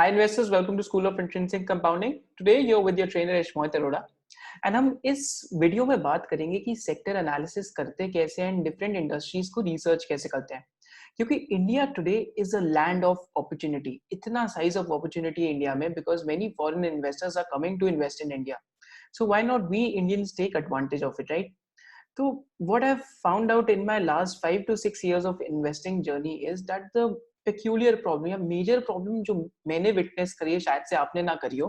Hi investors, welcome to School of Intrinsic Compounding. Today you're with your trainer Ishmoit Arora and हम इस video में बात करेंगे कि सेक्टर एनालिसिस करते कैसे हैं, डिफरेंट इंडस्ट्रीज को रिसर्च कैसे करते हैं, क्योंकि India today is a land of opportunity. इतना साइज ऑफ अपॉर्चुनिटी है इंडिया में because many foreign investors are coming to invest in India. So why not we Indians take advantage of it, right? So what I've found out in my last 5 to 6 years of investing journey is that the peculiar problem या major problem जो मैंने witness करी है, शायद से आपने ना करी हो,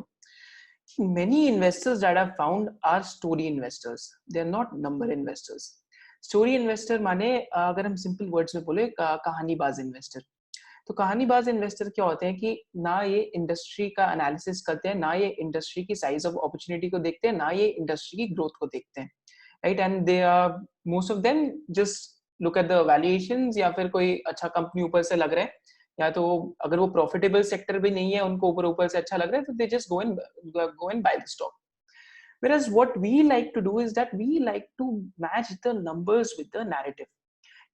कि many investors that I've found are story investors. They're not number investors. Story investor माने अगर हम simple words में बोले कहानीबाज investor. तो कहानीबाज इन्वेस्टर क्या होते हैं कि ना ये इंडस्ट्री का एनालिसिस करते हैं, ना ये इंडस्ट्री की साइज ऑफ अपॉर्चुनिटी को देखते हैं, ना ये इंडस्ट्री की ग्रोथ को देखते हैं, right? And they are most of them just look at the valuations, या फिर कोई अच्छा कंपनी ऊपर से लग रहा है, या तो अगर वो प्रॉफिटेबल सेक्टर भी नहीं है, उनको ऊपर से अच्छा लग रहा है, तो they just go and by the stock. Whereas what we like to do is that we like to match the numbers with the narrative.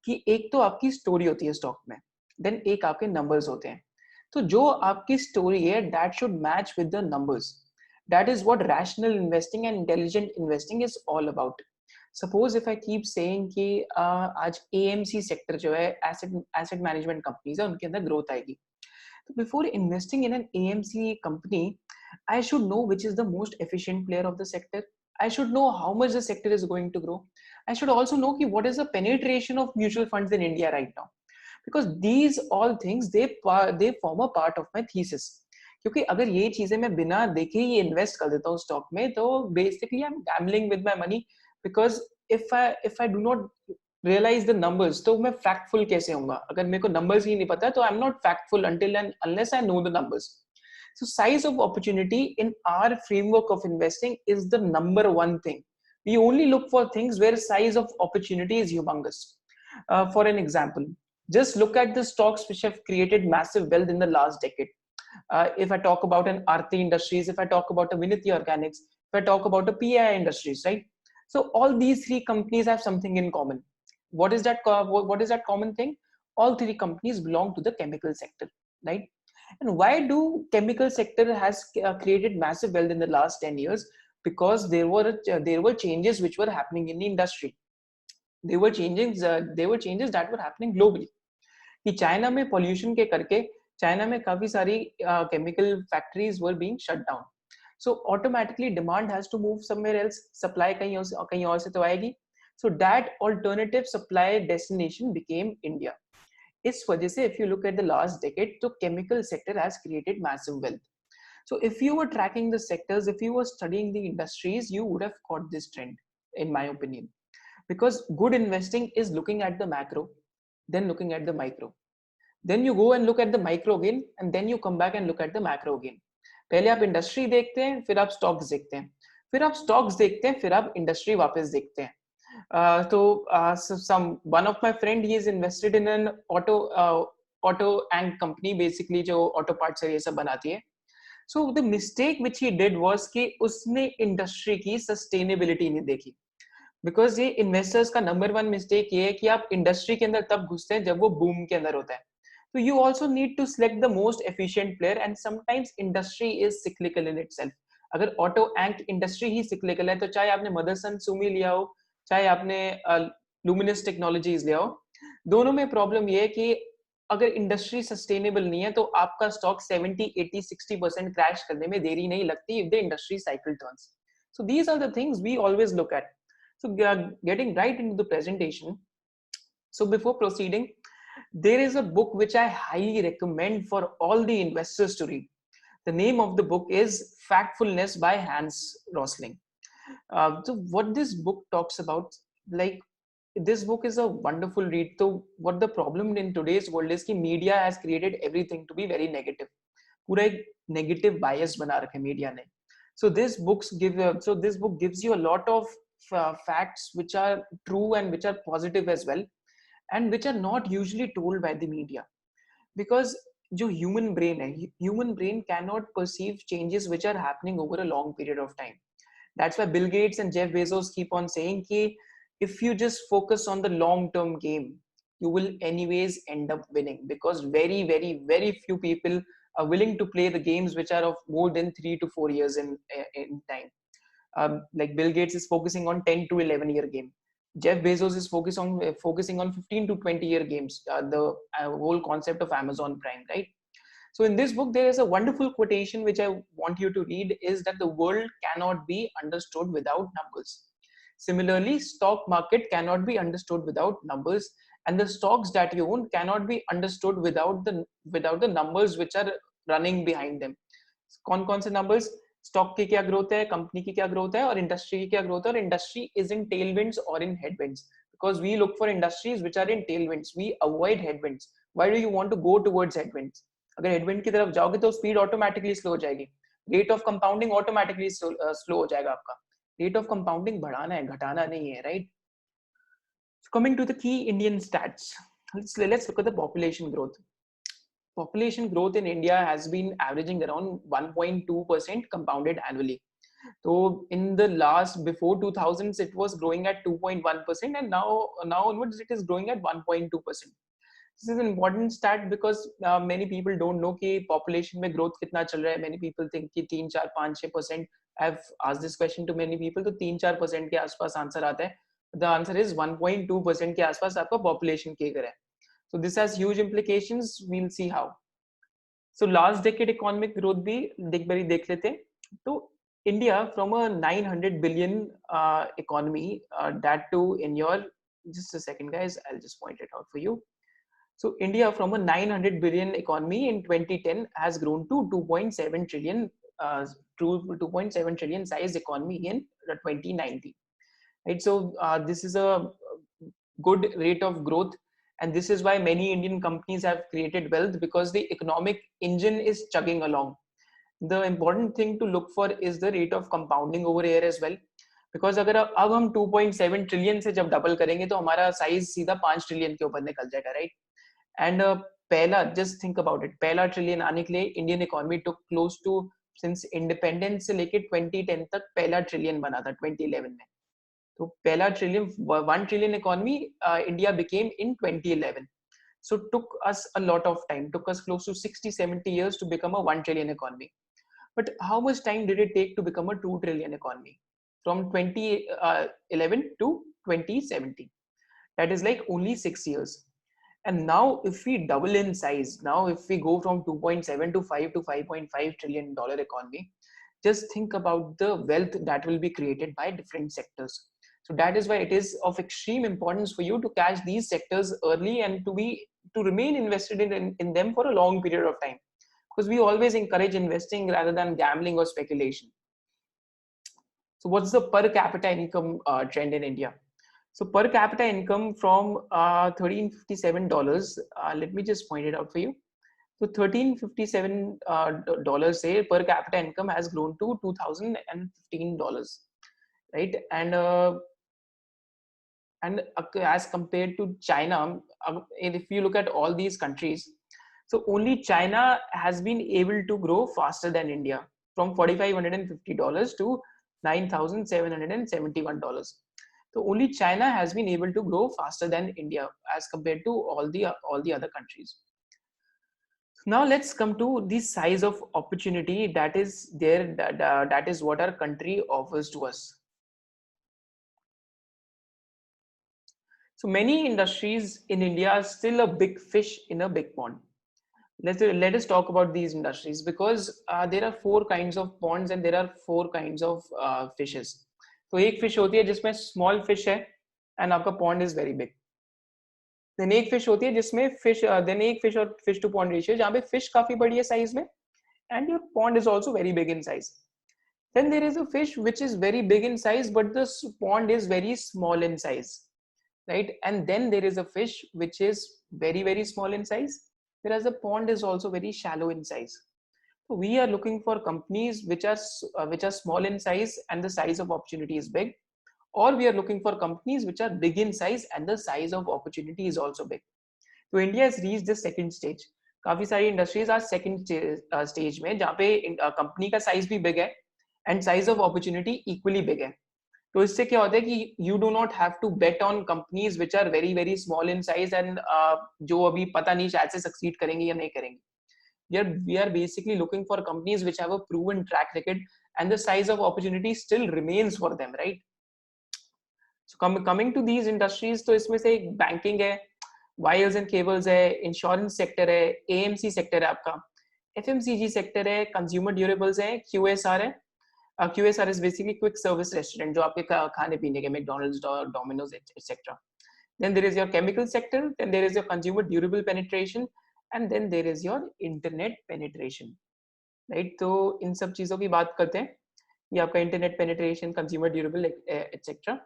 कि एक तो आपकी स्टोरी होती है स्टॉक में, देन एक आपके नंबर्स होते हैं. तो जो आपकी स्टोरी है that should match with the numbers. That is what rational investing and intelligent investing is all about. Suppose if I keep saying कि आज एएमसी सेक्टर जो है एसेट मैनेजमेंट कंपनीज है, उनके अंदर ग्रोथ आएगी. तो before investing in N AMC company, I should know which is the most efficient player of the sector. I should know how much the sector is going to grow. I should also know what is the penetration of mutual funds in India right now. Because these all things, they form a part of my thesis. क्योंकि अगर ये चीजें मैं बिना देखे ही invest कर देता हूँ स्टॉक में, तो basically I am gambling with my money. Because if I do not realize the numbers, तो मैं factful कैसे होऊंगा? अगर मेरे को numbers ही नहीं पता, तो I'm not factful until and unless I know the numbers. So size of opportunity in our framework of investing is the number one thing. We only look for things where size of opportunity is humongous. For an example, just look at the stocks which have created massive wealth in the last decade. If I talk about an Aarti Industries, if I talk about a Viniti Organics, if I talk about a PI Industries, right? So all these three companies have something in common. What is that common thing? All three companies belong to the chemical sector, right? And why do chemical sector has created massive wealth in the last 10 years? Because there were changes which were happening in the industry. There were changes that were happening globally. कि China में pollution के करके China में काफी सारी chemical factories were being shut down. So automatically demand has to move somewhere else. Supply कहीं और से तो आएगी. So that alternative supply destination became India. इस वजह से if you look at the last decade, तो chemical sector has created massive wealth. So if you were tracking the sectors, if you were studying the industries, you would have caught this trend, in my opinion. Because good investing is looking at the macro, then looking at the micro. Then you go and look at the micro again, and then you come back and look at the macro again. पहले आप industry देखते हैं, फिर आप stocks देखते हैं, फिर आप स्टॉक्स देखते हैं, फिर आप इंडस्ट्री वापस देखते हैं. One of my friend, he is invested in an auto and company, basically जो auto parts है ये सब बनाती है. So the mistake which he did was कि उसने इंडस्ट्री की सस्टेनेबिलिटी नहीं देखी. Because ये इन्वेस्टर्स का नंबर वन मिस्टेक ये है कि आप इंडस्ट्री के अंदर तब घुसते हैं जब वो बूम के अंदर होता है. So you also need to select the most efficient player, and sometimes industry is cyclical in itself. अगर auto and industry he cyclical है, तो चाहे आपने मदरसन सुमी लिया हो, चाहे आपने लुमिनस टेक्नोलॉजीज लिया हो, दोनों में प्रॉब्लम ये है कि अगर इंडस्ट्री सस्टेनेबल नहीं है, तो आपका स्टॉक 70, 80, 60% क्रैश करने में देरी नहीं लगती if the industry cycle turns. So these are the things we always look at. So getting right into the presentation. So before proceeding, there is a book which I highly recommend for all the investors to read. The name of the book is Fact-fulness by Hans Rosling. So what this book talks about, like, this book is a wonderful read. So what the problem in today's world is कि media has created everything to be very negative. पूरा एक negative bias बना रखे media ने. So this book gives you a lot of facts which are true and which are positive as well, and which are not usually told by the media. Because जो human brain cannot perceive changes which are happening over a long period of time. That's why Bill Gates and Jeff Bezos keep on saying कि if you just focus on the long-term game, you will anyways end up winning, because very, very, very few people willing to play the games which are of more than 3 to 4 years in time. Like Bill Gates is focusing on 10 to 11-year game. Jeff Bezos is focusing on 15 to 20-year games. The whole concept of Amazon Prime, right? So in this book, there is a wonderful quotation which I want you to read, is that the world cannot be understood without numbers. Similarly, stock market cannot be understood without numbers, and the stocks that you own cannot be understood without the numbers which are running behind them. कौन से numbers? Stock की क्या growth है, company की क्या growth है, और industry की क्या ग्रोथ है, और इंडस्ट्री इज इन टेलविंड्स और in headwinds, because we look for industries which are in tailwinds, we avoid headwinds. Why do you want to go towards headwinds? अगर हेडविंड की तरफ जाओगे तो स्पीड ऑटोमेटिकली स्लो हो जाएगी, rate of compounding automatically slow हो जाएगा आपका. रेट ऑफ कंपाउंडिंग बढ़ाना है, घटाना नहीं है, right? Coming to the key Indian stats, let's look at the population growth. Population growth in India has been averaging around 1.2% compounded annually. So in the before 2000s, it was growing at 2.1%, and now onwards it is growing at 1.2%. This is an important stat because many people don't know कि population में growth कितना चल रहा है. Many people think कि 3, 4, 5, 6%. I've asked this question to many people, तो 3-4% के आसपास आंसर आता है. The answer is 1.2% के आसपास आपका population के है. So this has huge implications. We'll see how. So last decade economic growth भी देख लेते हैं. तो India from a 900 billion economy, that too in your, just a second guys, I'll just point it out for you. So India from a 900 billion economy in 2010 has grown to 2.7 trillion, 2.7 trillion size economy in 2019. Right? So this is a good rate of growth. And this is why many Indian companies have created wealth, because the economic engine is chugging along. The important thing to look for is the rate of compounding over here as well. Because अगर अब हम 2.7 trillion से जब double करेंगे तो हमारा size सीधा 5 trillion के ऊपर निकल जाएगा, राइट? एंड पहला, जस्ट थिंक अबाउट इट, पहला ट्रिलियन आने के लिए Indian economy took close to, since independence से लेके 2010 तक पहला ट्रिलियन बना था 2011 में. तो पहला trillion, 1 trillion economy India became in 2011. So took us a lot of time, took us close to 60-70 years to become a 1 trillion economy. But how much time did it take to become a 2 trillion economy from 2011 to 2017? That is like only 6 years. And now if we double in size, now if we go from 2.7 to 5 to 5.5 trillion dollar economy, just think about the wealth that will be created by different sectors. So that is why it is of extreme importance for you to catch these sectors early and to remain invested in them for a long period of time, because we always encourage investing rather than gambling or speculation. So what's the per capita income trend in India? So per capita income from $1,357, let me just point it out for you. So $1,357 say per capita income has grown to $2,015, right? And as compared to China, if you look at all these countries, so only China has been able to grow faster than India, from $4,550 to $9,771. So only China has been able to grow faster than India as compared to all the other countries. Now let's come to the size of opportunity that is there, that is what our country offers to us. So many industries in India are still a big fish in a big pond. Let us talk about these industries, because there are 4 kinds of ponds and there are 4 kinds of fishes. तो एक fish होती है जिसमें small fish है and आपका pond is very big. Then एक fish होती है जिसमें then एक fish और fish to pond ratio जहाँ पे fish काफी बड़ी है size में and your pond is also very big in size. Then there is a fish which is very big in size but the pond is very small in size. Right? And then there is a fish which is very, very small in size, whereas the pond is also very shallow in size. So we are looking for companies which are small in size and the size of opportunity is big, or we are looking for companies which are big in size and the size of opportunity is also big. So India has reached the second stage. काफी सारी industries are second stage में, जहाँ पे company का size भी big है and size of opportunity equally big है. तो इससे क्या होता है कि you do not have to bet on companies which are very very small in size and जो अभी पता नहीं शायद से succeed करेंगे या नहीं करेंगे. we are basically looking for companies which have a proven track record and the size of opportunity still remains for them, right? So coming to these industries, तो इसमें से एक बैंकिंग है, वायर्स एंड केबल्स है, insurance sector है, AMC sector है आपका, FMCG sector है, कंज्यूमर ड्यूरेबल्स है, क्यूएसआर है. QSR is basically quick service restaurant जो आपके खाने पीने के मैकडॉनल्ड्स और Domino's etc. Then there is your chemical sector, then there is your consumer durable penetration, and then there is your internet penetration, right? तो इन सब चीजों की बात करते हैं. ये आपका internet penetration, consumer durable etc.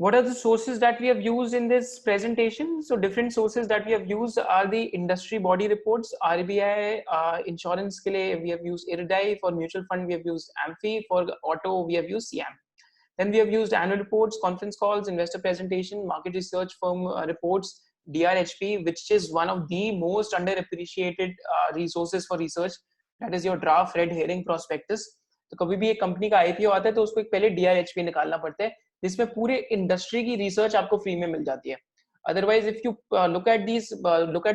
What are the sources that we have used in this presentation? So different sources that we have used are the industry body reports, RBI, insurance ke liye we have used IRDAI, for mutual fund we have used AMFI, for auto we have used CM. Then we have used annual reports, conference calls, investor presentation, market research firm reports, DRHP, which is one of the most underappreciated resources for research. That is your draft red herring prospectus. तो कभी भी एक company का IPO आता है तो उसको एक पहले DRHP निकालना पड़ता है जिसमें पूरे इंडस्ट्री की रिसर्च आपको फ्री में मिल जाती है. Otherwise, if you look at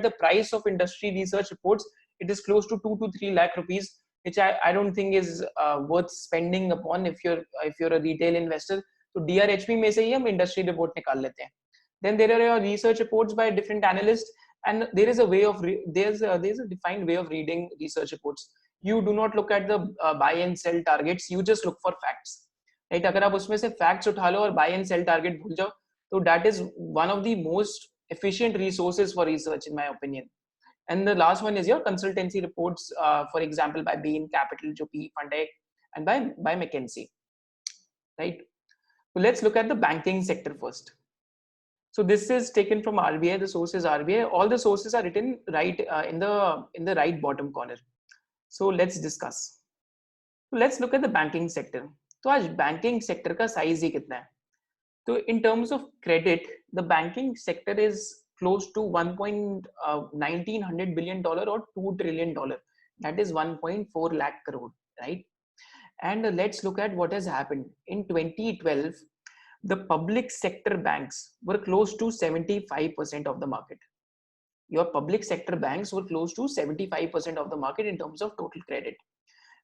the price of industry research reports, it is close to 2 to 3 lakh rupees, which I don't think is worth spending upon if you're a retail investor. So DRHP में से ही हम industry report निकाल लेते हैं. Then there are your research reports by different analysts, and there is a way of there's a defined way of reading research reports. You do not look at the buy and sell targets. You just look for facts. Right? अगर आप उसमें से facts उठा लो और buy and sell target भूल जाओ, तो that is one of the most efficient resources for research in my opinion. And the last one is your consultancy reports, for example, by Bain Capital, जो PE fund है, and by McKinsey, right? So let's look at the banking sector first. So this is taken from RBI. The source is RBI. All the sources are written right in the right bottom corner. So let's discuss. So let's look at the banking sector. तो आज banking sector का size ही कितना है? So in terms of credit, the banking sector is close to $1.19 billion or $2 trillion. That is 1.4 lakh crore, right? And let's look at what has happened. In 2012, the public sector banks were close to 75% of the market. Your public sector banks were close to 75% of the market in terms of total credit.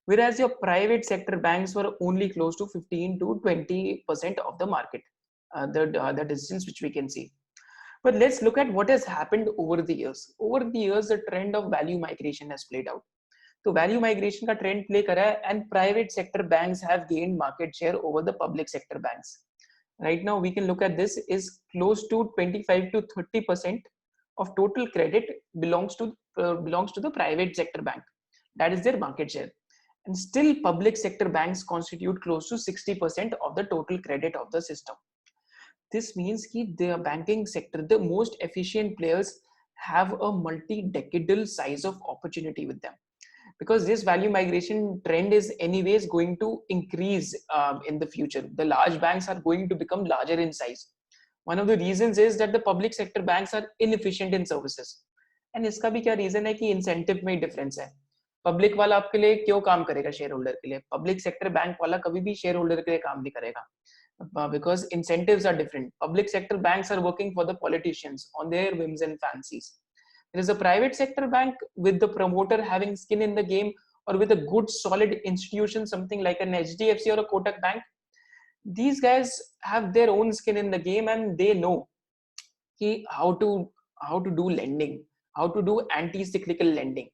Whereas your private sector banks were only close to 15 to 20% of the market. The distance which we can see. But let's look at what has happened over the years. Over the years, the trend of value migration has played out. So value migration का trend play करा है, and private sector banks have gained market share over the public sector banks. Right now, we can look at this is close to 25 to 30% of total credit belongs to the private sector bank. That is their market share. And still, public sector banks constitute close to 60% of the total credit of the system. This means that the banking sector, the most efficient players, have a multi-decadal size of opportunity with them, because this value migration trend is anyways going to increase in the future. The large banks are going to become larger in size. One of the reasons is that the public sector banks are inefficient in services. And इसका भी क्या reason है कि incentive में difference है. Public वाला आपके लिए क्यों काम करेगा shareholder के लिए? Public sector bank वाला कभी भी shareholder के लिए काम नहीं करेगा. Because incentives are different. Public sector banks are working for the politicians on their whims and fancies. There is a private sector bank with the promoter having skin in the game, or with a good solid institution, something like an HDFC or a Kotak bank. These guys have their own skin in the game, and they know how to do lending, how to do anti-cyclical lending.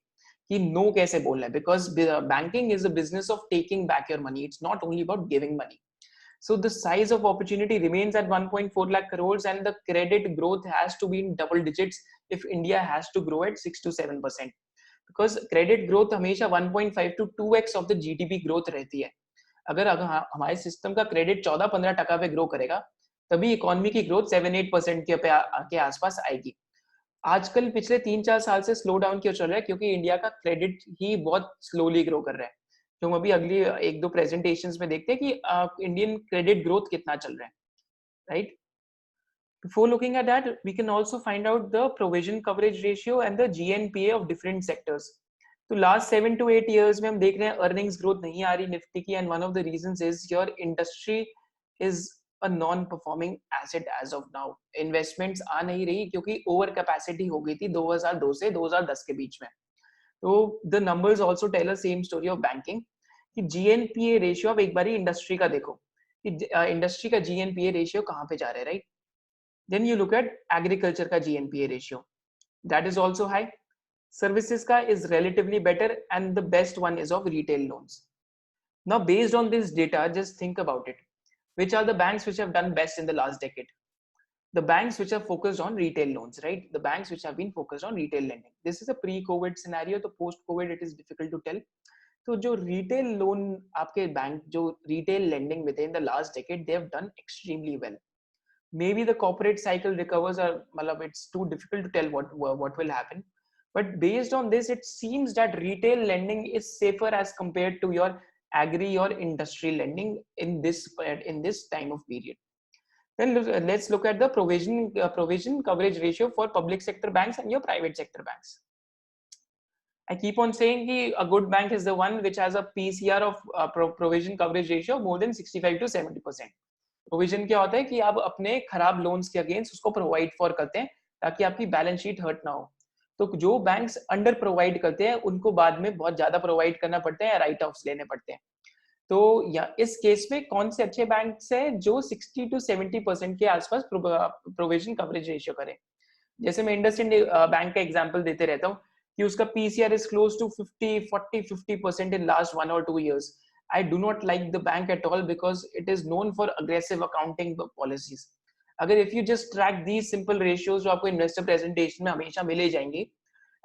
No kaise bolna hai, because banking is a business of taking back your money. It's not only about giving money. So the size of opportunity remains at 1.4 lakh crores, and the credit growth has to be in double digits if India has to grow at 6 to 7%. Because credit growth हमेशा 1.5 to 2x of the GDP growth रहती है. अगर हमारे system का credit 14-15% पे grow करेगा, तभी economy की ग्रोथ 7-8% के आसपास आएगी. आजकल पिछले 3-4 साल से स्लो डाउन क्यों चल रहा है? क्योंकि इंडिया का क्रेडिट ही बहुत स्लोली ग्रो कर रहा है. जो हम अभी अगली 1-2 प्रेजेंटेशंस में देखते हैं कि इंडियन क्रेडिट ग्रोथ कितना चल रहा है, right? Before looking at that, we can also find out the provision coverage ratio and the GNPA of different sectors. तो last 7 to 8 years में हम देख रहे हैं earnings growth नहीं आ रही निफ्टी की, and one of the reasons is your industry is a non-performing asset as of now. Investments आ नहीं रही क्योंकि over capacity हो गई थी 2002 से 2010 के बीच में. तो the numbers also tell a same story of banking कि जीएनपीए रेशियो, अब एक बारी इंडस्ट्री का देखो कि इंडस्ट्री का जीएनपीए रेशियो कहाँ पे जा रहा है, right? Then you look at agriculture का GNPA ratio, that is also high. Services ka is relatively better, and the best one is of retail loans. Now, based on this data, just think about it. Which are the banks which have done best in the last decade? The banks which are focused on retail loans, right? The banks which have been focused on retail lending. This is a pre-COVID scenario. तो post-COVID it is difficult to tell. तो जो retail loan आपके bank जो retail lending में थे in the last decade, they have done extremely well. Maybe the corporate cycle recovers, or it's too difficult to tell what will happen. But based on this, it seems that retail lending is safer as compared to your agri or industry lending in this time of period. Then let's look at the provision coverage ratio for public sector banks and your private sector banks. I keep on saying that a good bank is the one which has a PCR of provision coverage ratio more than 65 to 70%. Provision क्या होता है कि आप अपने खराब loans के against उसको provide for करते हैं ताकि आपकी बैलेंस शीट हर्ट ना हो. तो जो बैंक्स अंडर प्रोवाइड करते हैं उनको बाद में बहुत ज्यादा प्रोवाइड करना पड़ता है या राइट ऑफ्स लेने पड़ते हैं. तो या इस केस में कौन से अच्छे बैंक्स हैं जो 60 टू 70% के आसपास प्रोविजन कवरेज रेशियो करें. जैसे मैं इंडसइंड बैंक का एग्जांपल देते रहता हूँ कि उसका PCR is close to 50% in last 1 or 2 years. I do not like the bank at all because it is known for aggressive accounting policies. अगर if you just track these simple ratios जो आपको investor presentation में हमेशा मिले जाएंगे,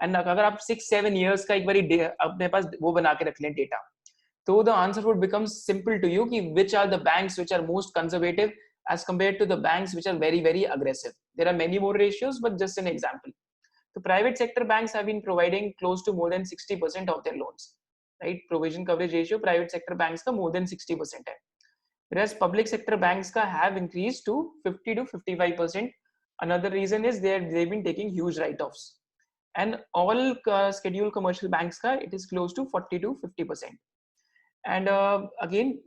and अगर आप 6-7 years का एक बारी अपने पास वो बना के रख लें डेटा, तो the answer would become simple to you कि which are the banks which are most conservative as compared to the banks which are very very aggressive. There are many more ratios, but just an example. The private sector banks have been providing close to more than 60% of their loans. Right, provision coverage ratio private sector banks का more than 60% है, whereas public sector banks का have increased to 50 to 55%. Another reason is they've been taking huge write-offs, and all scheduled commercial banks का it is close to 40 to 50%. And again,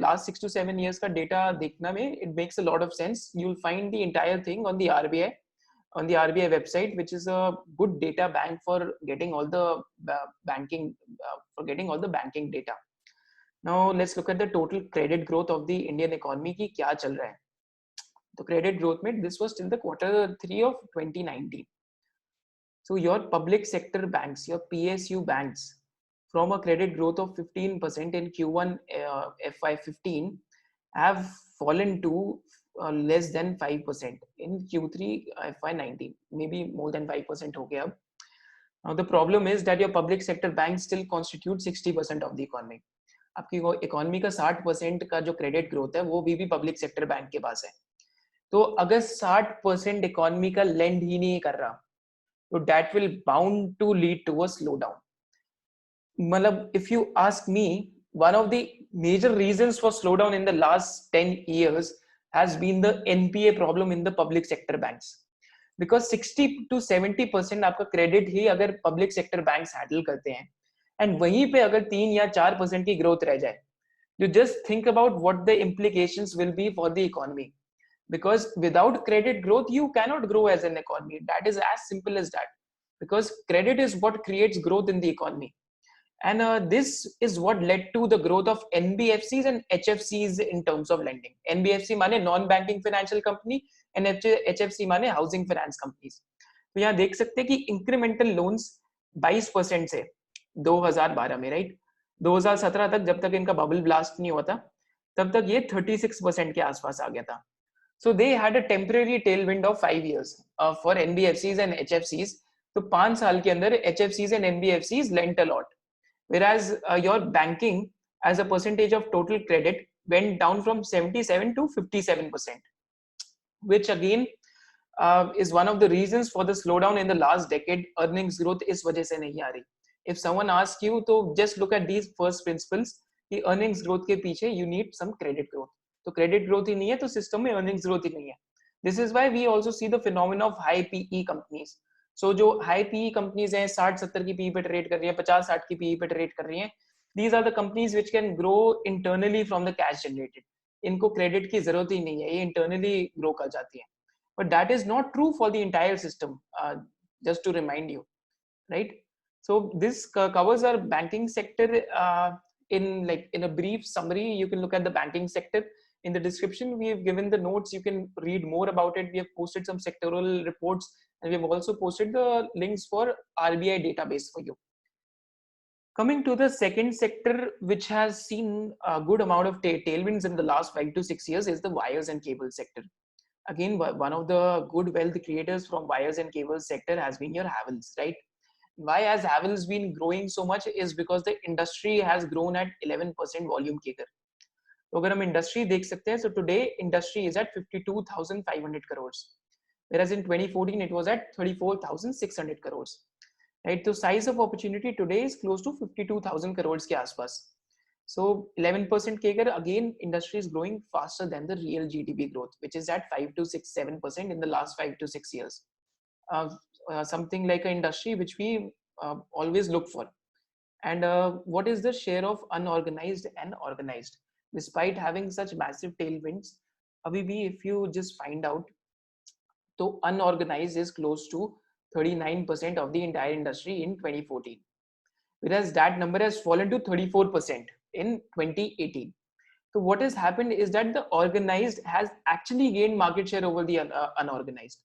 last 6 to 7 years का data देखना में it makes a lot of sense. You'll find the entire thing on the RBI website, which is a good data bank for getting all the banking data. Now let's look at the total credit growth of the Indian economy की क्या चल रहा है. तो credit growth में this was till the Q3 of 2019. So your public sector banks, your PSU banks, from a credit growth of 15% in Q1 FY15 have fallen to less than 5% in Q3 FY19, maybe more than 5% हो गया अब. Now the problem is that your public sector banks still constitute 60% of the economy. आपकी economy का 60% का जो credit growth है वो भी पब्लिक सेक्टर बैंक के पास है. तो अगर 60% इकोनॉमी का लेंड ही नहीं कर रहा, तो that will bound to lead to a slowdown. मतलब if you ask me, one of the major reasons for slowdown in the last 10 years has been the NPA problem in the public sector banks, because 60 to 70% आपका credit ही अगर public sector banks handle करते हैं, and वहीं पे अगर 3 या 4% की growth रह जाए, you just think about what the implications will be for the economy, because without credit growth you cannot grow as an economy. That is as simple as that, because credit is what creates growth in the economy. And this is what led to the growth of NBFCs and HFCs in terms of lending. NBFC माने non banking financial company, and HFC माने housing finance companies. तो यहाँ देख सकते हैं कि incremental loans 22% से 2012 में, राइट, 2017 तक, जब तक इनका बबल ब्लास्ट नहीं हुआ था, तब तक ये 36% के आसपास आ गया था. So they had a temporary tailwind of 5 years for NBFCs and HFCs. तो 5 साल के अंदर HFCs and NBFCs lent a lot. Whereas your banking as a percentage of total credit went down from 77 to 57%, which again is one of the reasons for the slowdown in the last decade. Earnings growth इस वजह से नहीं आ रही. If someone asks you, तो just look at these first principles कि earnings growth के पीछे you need some credit growth. तो credit growth ही नहीं है तो system में earnings growth ही नहीं है. This is why we also see the phenomenon of high PE companies. So जो हाई पीई कंपनीज हैं, 60-70 की पीई पे ट्रेड कर रही हैं, 50-60 की पीई पे ट्रेड कर रही हैं, these are the companies which can grow internally from the cash generated. इनको क्रेडिट की जरूरत ही नहीं है, ये इंटरनली ग्रो कर जाती हैं. But that is not true for the entire system, just to remind you, right? So this covers our banking sector. In a brief summary, you can look at the banking sector. In the description, we have given the notes. You can read more about it. We have posted some sectoral reports, and we have also posted the links for RBI database for you. Coming to the second sector, which has seen a good amount of tailwinds in the last 5 to 6 years, is the wires and cable sector. Again, one of the good wealth creators from wires and cables sector has been your Havells, right? Why has Havells been growing so much is because the industry has grown at 11% volume CAGR. तो अगर हम industry देख सकते हैं, so today industry is at 52,500 crores, whereas in 2014 it was at 34,600 crores, right? So size of opportunity today is close to 52,000 crores के आसपास. So 11% CAGR, again industry is growing faster than the real GDP growth, which is at 5 to 7% in the last 5 to 6 years. Something like an industry which we always look for. And what is the share of unorganized and organized? Despite having such massive tailwinds, abhi bhi if you just find out, so unorganized is close to 39% of the entire industry in 2014, whereas that number has fallen to 34% in 2018. So what has happened is that the organized has actually gained market share over the unorganized.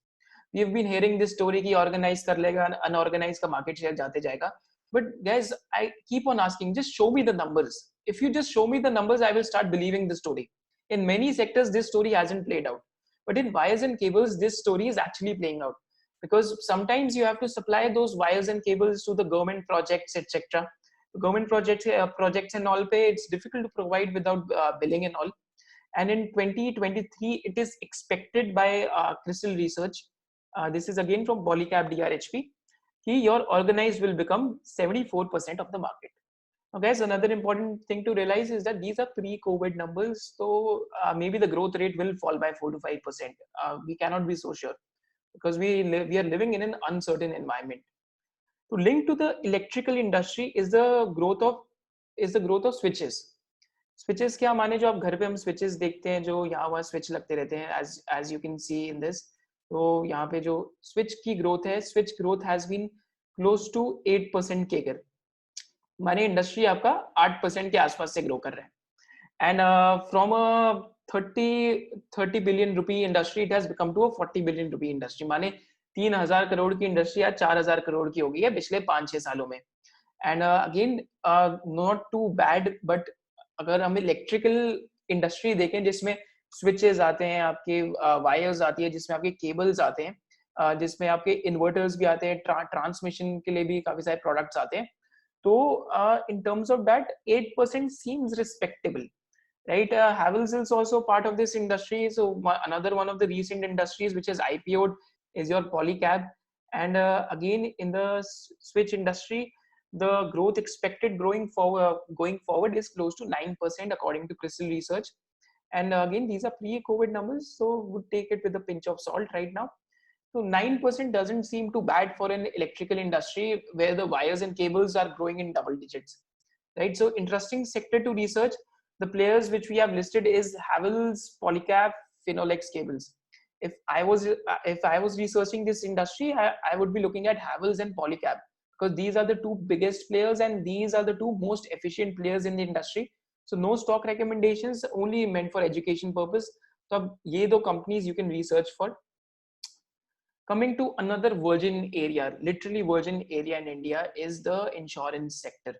We have been hearing this story कि organized कर लेगा, unorganized का market share जाते जाएगा. But guys, I keep on asking, just show me the numbers. If you just show me the numbers, I will start believing the story. In many sectors, this story hasn't played out. But in wires and cables, this story is actually playing out. Because sometimes you have to supply those wires and cables to the government projects, etc. Government projects and all pay, it's difficult to provide without billing and all. And in 2023, it is expected by Crystal Research. This is again from Polycab DRHP. Your organized will become 74% of the market. Now guys, another important thing to realize is that these are pre-COVID numbers. So maybe the growth rate will fall by 4 to 5%. We cannot be so sure because we are living in an uncertain environment. To link to the electrical industry is the growth of switches. Switches क्या माने, जो आप घर पे हम switches देखते हैं, जो यहाँ वहाँ switch लगते रहते हैं, as you can see in this. तो यहाँ पे जो switch की growth है, switch growth has been close to 8% CAGR. माने इंडस्ट्री आपका 8% के आसपास से ग्रो कर रहा है. And from a 30 billion rupee industry, it has become to a 40 billion rupee industry. माने 3,000 करोड़ की इंडस्ट्री आज 4,000 करोड़ की हो गई है पिछले 5-6 सालों में. And again, not too bad, but अगर हम इलेक्ट्रिकल इंडस्ट्री देखें जिसमें स्विचेस आते हैं, आपके वायर्स आती है, जिसमें आपके केबल्स आते हैं, जिसमें आपके इन्वर्टर्स भी आते हैं, ट्रांसमिशन के लिए भी काफी सारे प्रोडक्ट्स आते हैं. तो in terms of that, 8% seems respectable, right? Havells is also part of this industry. So another one of the recent industries which has IPO'd is your Polycab. And again, in the switch industry, the growth expected going forward is close to 9% according to Crystal Research. And again, these are pre-COVID numbers, so would take it with a pinch of salt right now. So 9% doesn't seem too bad for an electrical industry where the wires and cables are growing in double digits, right? So interesting sector to research. The players which we have listed is Havells, Polycab, Finolex Cables. If I was researching this industry, I would be looking at Havells and Polycab because these are the two biggest players and these are the two most efficient players in the industry. So no stock recommendations, only meant for education purpose. So ye do companies you can research for. Coming to another virgin area, literally virgin area in India, is the insurance sector,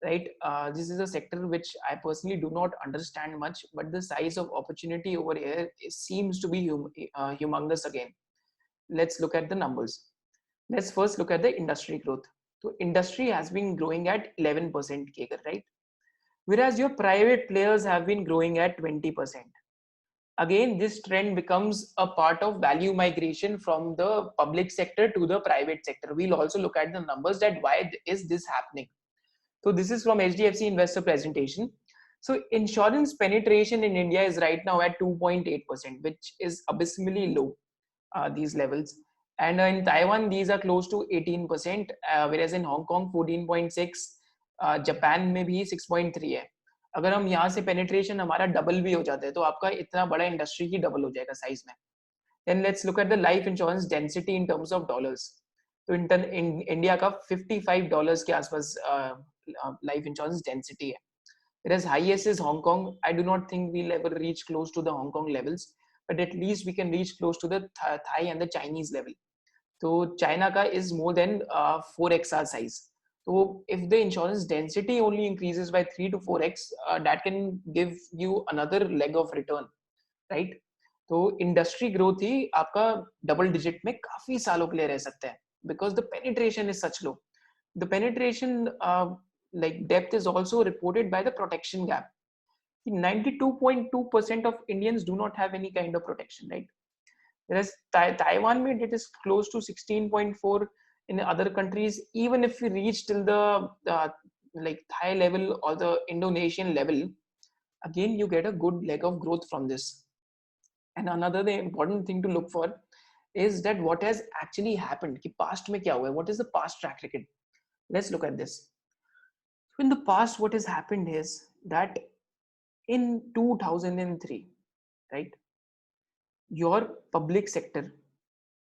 right? This is a sector which I personally do not understand much, but the size of opportunity over here seems to be humongous again. Let's look at the numbers. Let's first look at the industry growth. So industry has been growing at 11% CAGR, right? Whereas your private players have been growing at 20%. Again, this trend becomes a part of value migration from the public sector to the private sector. We'll also look at the numbers that why is this happening. So this is from HDFC investor presentation. So insurance penetration in India is right now at 2.8%, which is abysmally low, these levels. And in Taiwan, these are close to 18%, whereas in Hong Kong, 14.6%, Japan में भी 6.3 है. अगर हम यहाँ से penetration हमारा double भी हो जाता है तो आपका इतना बड़ा इंडस्ट्री ही डबल हो जाएगा साइज में. Then let's look at the life insurance density in terms of dollars. तो इन इंडिया का $55 के आसपास लाइफ इंश्योरेंस डेंसिटी है. Whereas highest is Hong Kong. I do not think we'll ever reach close to the Hong Kong levels, but at least we can reach close to the Thai and the Chinese level. So China ka is more than 4x our size. So if the insurance density only increases by 3 to 4x, that can give you another leg of return, right? तो industry growth ही आपका double digit में काफी सालों के लिए रह सकता है, because the penetration is such low. The penetration like depth is also reported by the protection gap. 92.2% of Indians do not have any kind of protection, right? Whereas Taiwan made it is close to 16.4. In other countries, even if we reach till the like Thai level or the Indonesian level, again you get a good leg of growth from this. And another the important thing to look for is that what has actually happened. कि past में क्या हुआ है? What is the past track record? Let's look at this. So in the past, what has happened is that in 2003, right, your public sector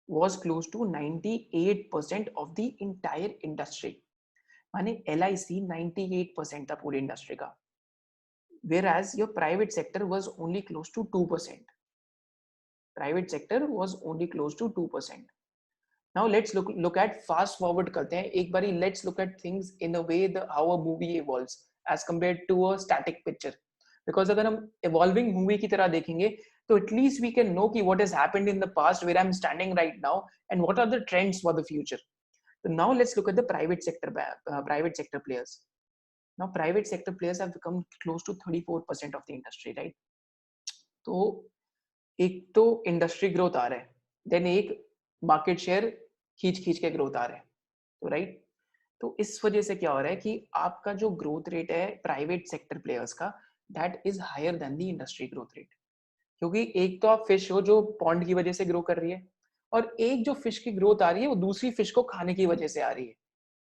was close to 98% of the entire industry. माने LIC 98% था पूरी industry का. Whereas your private sector was only close to 2%. Private sector was only close to 2%. Now let's look at fast forward करते हैं एक बारी. Let's look at things in a way how a movie evolves as compared to a static picture. Because अगर हम evolving movie की तरह देखेंगे तो at least we can know कि what has happened in the past, where I'm standing right now, and what are the trends for the future. So now let's look at the private sector players. Now private sector players have become close to 34% of the industry, right? तो एक तो industry growth आ रहा है, then एक market share खींच के growth आ रहा है, तो राइट. तो इस वजह से क्या हो रहा है कि आपका जो ग्रोथ रेट है प्राइवेट सेक्टर प्लेयर्स का, that is higher than the industry growth rate. क्योंकि एक तो आप फिश हो जो पॉन्ड की वजह से ग्रो कर रही है, और एक जो फिश की ग्रोथ आ रही है वो दूसरी फिश को खाने की वजह से आ रही है,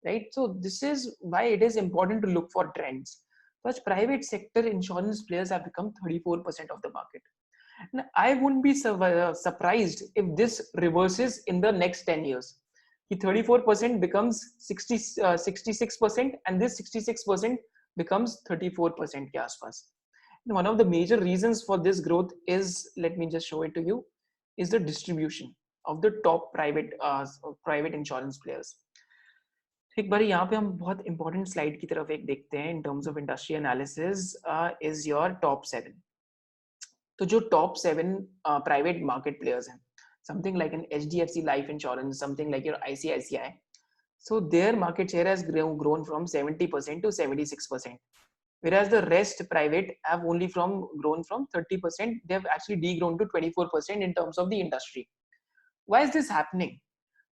right. So this is why it is important to look for trends. Such private sector insurance players have become 34% of the market. And I wouldn't be surprised if this reverses in the next 10 years. 34% becomes 66%, and this 66% becomes 34% के आसपास. And one of the major reasons for this growth is, let me just show it to you, is the distribution of the top private insurance players. एक बार यहाँ पे हम बहुत important slide की तरफ एक देखते हैं. इन terms of industry analysis is your top 7. तो जो टॉप 7 प्राइवेट मार्केट प्लेयर्स हैं, something like an HDFC life insurance, something like your ICICI, so their market share has grown from 70% to 76%, whereas the rest private have only grown from 30%. They have actually degrown to 24% in terms of the industry. Why is this happening?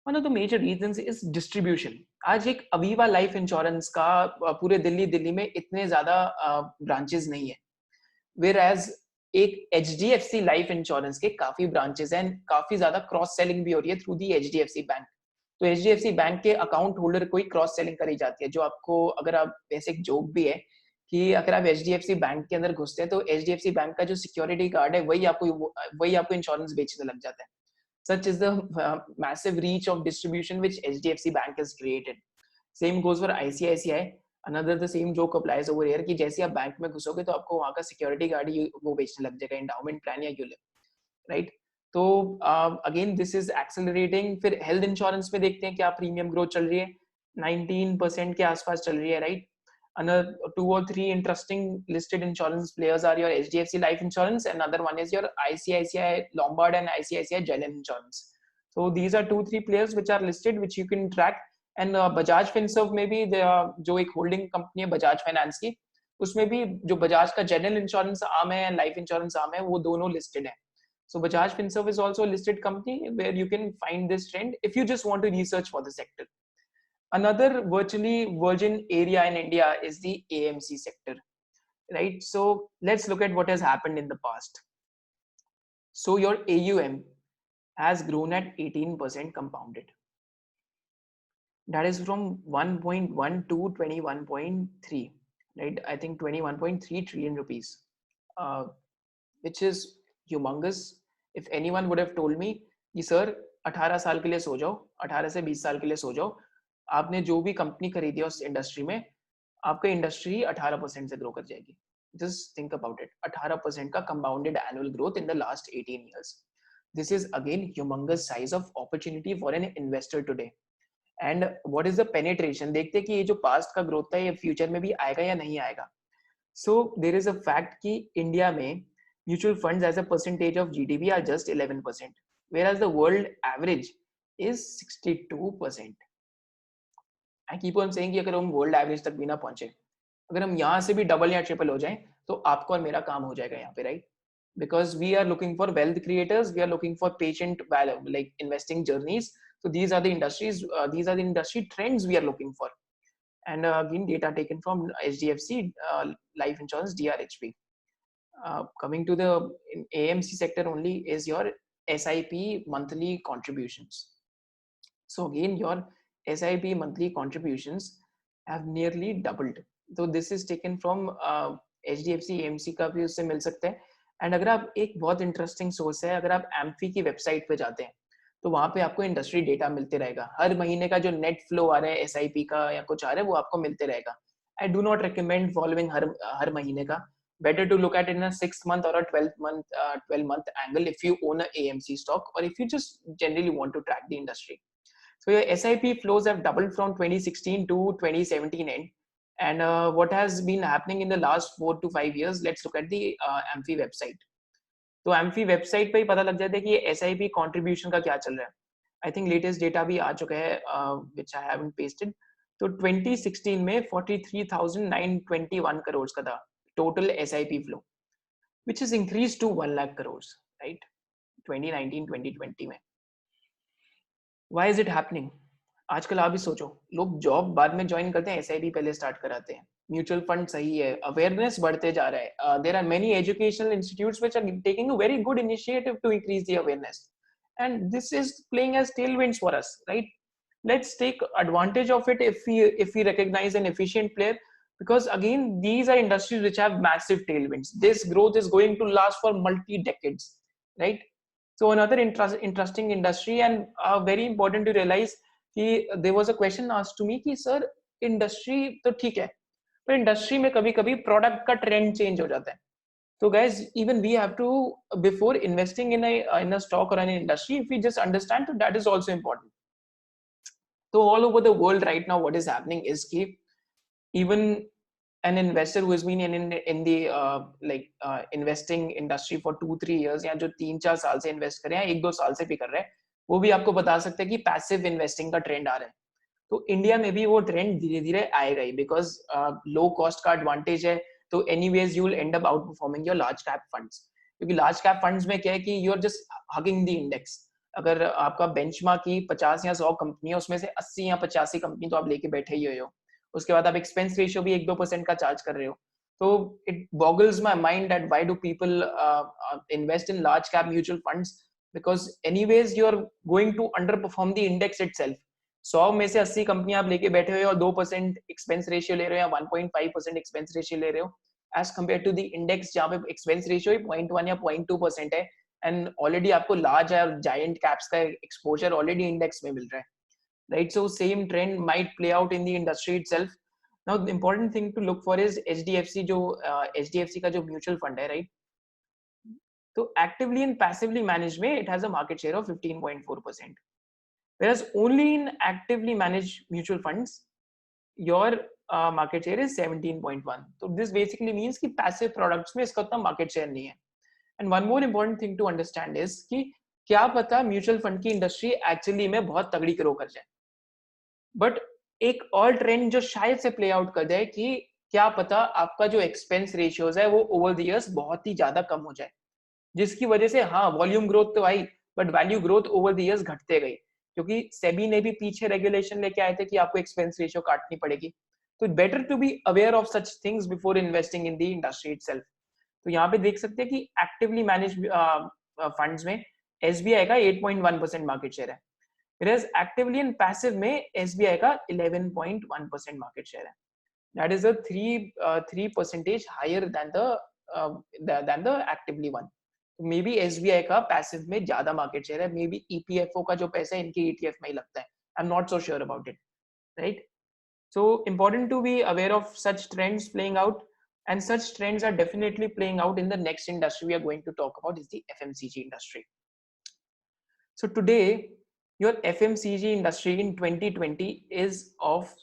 One of the major reasons is distribution. आज एक Aviva life insurance का पूरे दिल्ली में इतने ज्यादा branches नहीं है, whereas एक HDFC लाइफ इंश्योरेंस के काफी ब्रांचेस हैं, काफी ज्यादा क्रॉस सेलिंग भी हो रही है थ्रू दी HDFC बैंक. तो HDFC बैंक के अकाउंट होल्डर को ही क्रॉस सेलिंग करी जाती है, जो आपको, अगर आप बेसिक जोक भी है कि अगर आप HDFC बैंक के अंदर घुसते हैं तो HDFC बैंक का जो सिक्योरिटी गार्ड है वही आपको इंश्योरेंस बेचने लग जाता है. Such is the massive reach of distribution which HDFC Bank has created. Same goes for ICICI. Another the same joke applies over here कि जैसे आप बैंक में घुसोगे तो आपको वहाँ का सिक्योरिटी गार्ड ही वो बेचने लग जाएगा, एंडाउमेंट प्लान या यूलिप, राइट. तो अगेन दिस इज एक्सेलरेटिंग. फिर हेल्थ इंश्योरेंस में देखते हैं क्या प्रीमियम ग्रोथ चल रही है, 19% के आसपास चल रही है, right. Another 2 or 3 interesting listed insurance players are your HDFC Life Insurance, and another one is your ICICI Lombard and ICICI General Insurance. So these are 2-3 players which are listed, which you can track. And Bajaj Finserv में भी जो एक holding company है Bajaj finance की, उसमें भी जो बजाज का जनरल इंश्योरेंस आर्म है एंड लाइफ इंश्योरेंस आर्म है वो दोनों लिस्टेड है. So Bajaj Finserv is also a listed company where you can find this trend if you just want to research for the sector. Another virtually virgin area in India is the AMC sector, right? So let's look at what has happened in the past. So your AUM has grown at 18% compounded. That is from 1.1 to 21.3, right? I think 21.3 trillion rupees, which is humongous. If anyone would have told me, sir, 18 साल के लिए सो जाओ, 18 से 20 साल के लिए सो जाओ, आपने जो भी कंपनी खरीदी है उस इंडस्ट्री में, आपका इंडस्ट्री 18% से ग्रो कर जाएगी. जस्ट थिंक अबाउट इट, 18% का compounded annual growth in the last 18 years. This is again humongous size of opportunity for an investor today. And what is the penetration? देखते हैं कि ये जो पास्ट का ग्रोथ था ये फ्यूचर में भी आएगा या नहीं आएगा. So there is a fact कि इंडिया में mutual funds as a percentage of GDP are just 11%, whereas the world average is 62%. I keep on saying कि अगर हम वर्ल्ड एवरेज तक भी ना पहुंचे, अगर हम यहाँ से भी डबल या ट्रिपल हो जाएं, तो आपको और मेरा काम हो जाएगा यहाँ पे, right? Because we are looking for wealth creators, we are looking for patient value, like investing journeys. So these are the industries, these are the industry trends we are looking for. And again, data taken from HDFC Life Insurance DRHP. Coming to the AMC sector only is your SIP monthly contributions. So again, your SIP monthly contributions have nearly doubled. So this is taken from HDFC AMC का भी उससे मिल सकता है. And अगर आप एक बहुत interesting source है, अगर आप एम्फी की वेबसाइट पे जाते हैं तो वहां पे आपको इंडस्ट्री डेटा मिलते रहेगा. हर महीने का जो नेट फ्लो आ रहा है SIP का या कुछ आ रहा है वो आपको मिलते रहेगा. I do not recommend following her महीने का. Better to look at it in a 6-month or a 12-month angle if you own a AMC stock or if you just generally want to track the industry. So your SIP flows have doubled from 2016 to 2017 end. And what has been happening in the last 4 to 5 years? Let's look at the AMFI website. तो AMFI website पे ही पता लग जाता है कि SIP contribution का क्या चल रहा है. I think latest data भी आ चुका है, which I haven't pasted. तो 2016 में 43,921 crores का था total SIP flow, which is increased to 1 lakh crores, right? 2019-2020 में. Why is it happening? आजकल आप भी सोचो, लोग जॉब बाद में ज्वाइन करते हैं, SIP पहले स्टार्ट कराते हैं. म्यूचुअल फंड सही है, अवेयरनेस बढ़ते जा रहा है. There are many educational institutes which are taking a very good initiative to increase the awareness, and this is playing as tailwinds for us, right? Let's take advantage of it if we recognize an efficient player, because again these are industries which have massive tailwinds. This growth is going to last for multi decades, right? So another interesting industry, and very important to realize कि there was a question asked to me कि sir industry तो ठीक है, पर industry में कभी कभी product का trend change हो जाता है. So guys, even we have to, before investing in a stock or an industry, if we just understand that is also important. So all over the world right now, what is happening is कि even an investor who has been in the investing industry for 2-3 years, या जो 3-4 साल से invest कर रहे हैं, 1-2 साल से भी कर रहे हैं, वो भी आपको बता सकते हैं कि पैसिव इन्वेस्टिंग का ट्रेंड आ रहा है. तो इंडिया में भी वो ट्रेंड धीरे धीरे आएगा ही, बिकॉज लो कॉस्ट का एडवांटेज है. तो anyways you will end up outperforming your large cap funds, क्योंकि लार्ज कैप फंड्स में क्या है कि you are just hugging the index. अगर आपका बेंचमार्क की 50 या 100 कंपनी है, उसमें से 80 या 85 कंपनी तो आप लेके बैठे ही हो. उसके बाद आप एक्सपेंस रेशियो भी 1-2% का चार्ज कर रहे हो. तो it boggles my mind that why do people invest in large cap mutual funds, because anyways you are going to underperform the index itself. 100 में से 80 कंपनी आप लेके बैठे हुए हो और 2% एक्सपेंस रेशियो ले रहे हो या 1.5% एक्सपेंस रेशियो ले रहे हो, as compare to the index जहाँ पे एक्सपेंस रेशियो 0.1 या 0.2% है, एंड ऑलरेडी आपको लार्ज और जायंट कैप्स का एक्सपोजर ऑलरेडी इंडेक्स में मिल रहा है, right? So same trend might play out in the industry itself. Now the important thing to look for is HDFC जो HDFC का जो म्यूचुअल फंड है, right? तो actively and passively managed में it has a market share of 15.4%, whereas only in actively managed mutual funds your market share is 17.1. So this basically means कि passive products में इसका उतना market share नहीं है. And one more important thing to understand is कि क्या पता mutual fund की इंडस्ट्री एक्चुअली में बहुत तगड़ी ग्रो कर जाए, बट एक और ट्रेंड जो शायद से प्ले आउट कर जाए कि क्या पता आपका जो एक्सपेंस रेशियोज है वो ओवर द इयर्स बहुत ही ज्यादा कम हो जाए, जिसकी वजह से हाँ वॉल्यूम ग्रोथ तो आई but value growth over the years घटते गई, क्योंकि सेबी ने भी पीछे रेगुलेशन लेके आए थे कि आपको एक्सपेंस रेशियो काटनी पड़ेगी. तो better to be aware of such things before investing in the industry itself. तो यहाँ पे देख सकते हैं कि एक्टिवली मैनेज फंड्स में SBI का 8.1% मार्केट शेयर है, whereas actively and passive में SBI का 11.1% market share है. That is a 3% higher than the actively one. तो मे बी SBI का पैसिव में ज्यादा मार्केट शेयर है, मे बी EPFO का जो पैसा है इनके ETF में ही लगता है, I am not so sure about it, right? So important to be aware of such trends playing out, and such trends are definitely playing out in the next industry we are going to talk about is the FMCG industry. So today your FMCG industry in 2020 is of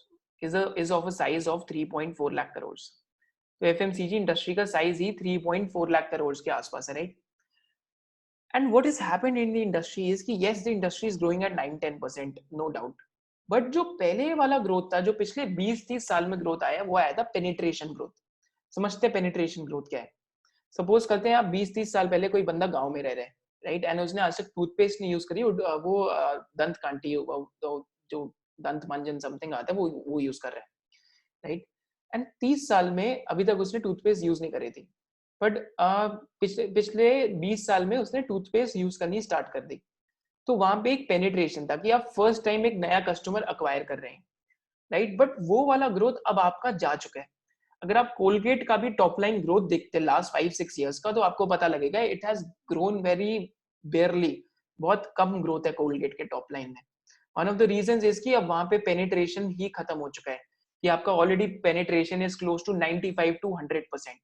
a size of 3.4 lakh crores. तो FMCG industry का size ही 3.4 lakh crores के आसपास है, right? And what has happened in the industry is कि yes, the industry is growing at 9-10%, no doubt. But जो पहले वाला growth था, जो पिछले 20-30 साल में ग्रोथ आया, वो आया था पेनिट्रेशन ग्रोथ. समझते हैं पेनिट्रेशन ग्रोथ क्या है? सपोज करते हैं आप 20-30 साल पहले कोई बंदा गांव में रह रहे हैं, राइट, एंड उसने आज तक टूथपेस्ट नहीं यूज करी, वो दंत कांटी जो दंत मंजन समथिंग आता है वो यूज कर रहा है, राइट, एंड 30 साल में अभी तक उसने टूथपेस्ट यूज नहीं करी थी, बट पिछले 20 साल में उसने टूथपेस्ट यूज करनी स्टार्ट कर दी. तो वहां पे एक पेनिट्रेशन था कि आप फर्स्ट टाइम एक नया कस्टमर अक्वायर कर रहे हैं, राइट, बट वो वाला ग्रोथ अब आपका जा चुका है. अगर आप कोलगेट का भी टॉप लाइन ग्रोथ देखते हैं लास्ट 5-6 इयर्स का, तो आपको पता लगेगा इट हैज ग्रोन वेरी बेयरली, बहुत कम ग्रोथ है कोलगेट के टॉप लाइन में. One of the reasons is कि अब वहां पे पेनिट्रेशन ही खत्म हो चुका है, कि आपका already penetration is close to 95 to 100%.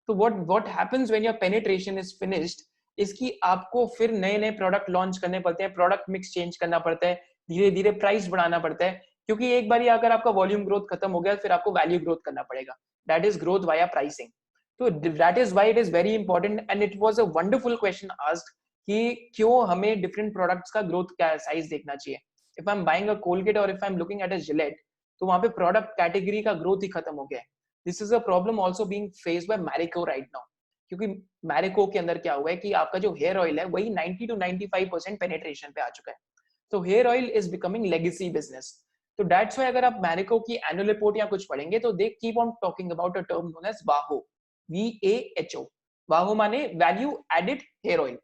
तो what happens when your penetration is finished इसकी आपको फिर नए नए प्रोडक्ट लॉन्च करने पड़ते हैं, प्रोडक्ट मिक्स चेंज करना पड़ता है, धीरे धीरे प्राइस बढ़ाना पड़ता है, क्योंकि एक बार अगर आपका वॉल्यूम ग्रोथ खत्म हो गया फिर आपको वैल्यू ग्रोथ करना पड़ेगा, that is growth via pricing. तो that is why it is very important and it was a wonderful question asked कि क्यों हमें डिफरेंट प्रोडक्ट्स का ग्रोथ क्या साइज देखना चाहिए. If I am buying a Colgate और if I am looking at a Gillette, तो वहां पे प्रोडक्ट कैटेगरी का ग्रोथ ही खत्म हो गया है. This is a problem also being faced by Marico right now, क्योंकि मैरिको के अंदर क्या हुआ है कि आपका जो हेयर ऑयल है वही 90 to 95% पेनिट्रेशन पे आ चुका है. तो hair oil is becoming legacy business. तो दैट्स व्हाई अगर आप मैरिको की एनुअल रिपोर्ट या कुछ पढ़ेंगे तो they keep on talking about a term known as VAHO, VAHO. VAHO माने वैल्यू एडेड हेयर ऑयल.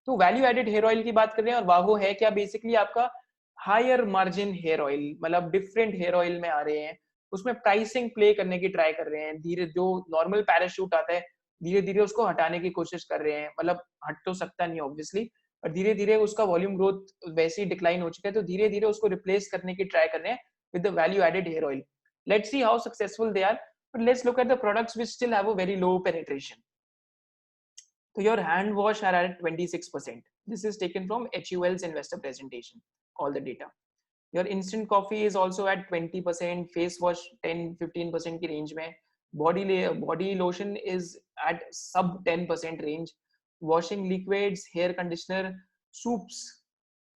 तो वैल्यू एडेड हेयर ऑयल की बात कर रहे हैं, और वाहो है क्या? बेसिकली आपका हायर मार्जिन हेयर ऑयल, मतलब डिफरेंट हेयर ऑयल में आ रहे हैं, उसमें प्राइसिंग प्ले करने की ट्राई कर रहे हैं, धीरे जो नॉर्मल पैराशूट आता है धीरे धीरे उसको हटाने की कोशिश कर रहे हैं, मतलब हट तो सकता नहीं ऑब्वियसली, पर धीरे धीरे उसका वॉल्यूम ग्रोथ वैसे ही डिक्लाइन हो चुका है, तो धीरे धीरे उसको रिप्लेस करने की ट्राई कर रहे हैं with the value added hair oil. Let's see how successful they are, but let's look at the products which still have a very low penetration. So your hand wash are at 26%. This is taken from HUL's investor presentation, all the data. Your instant coffee is also at 20%, face wash 10-15% की range में, body lotion is at sub 10% range, washing liquids, hair conditioner, soups,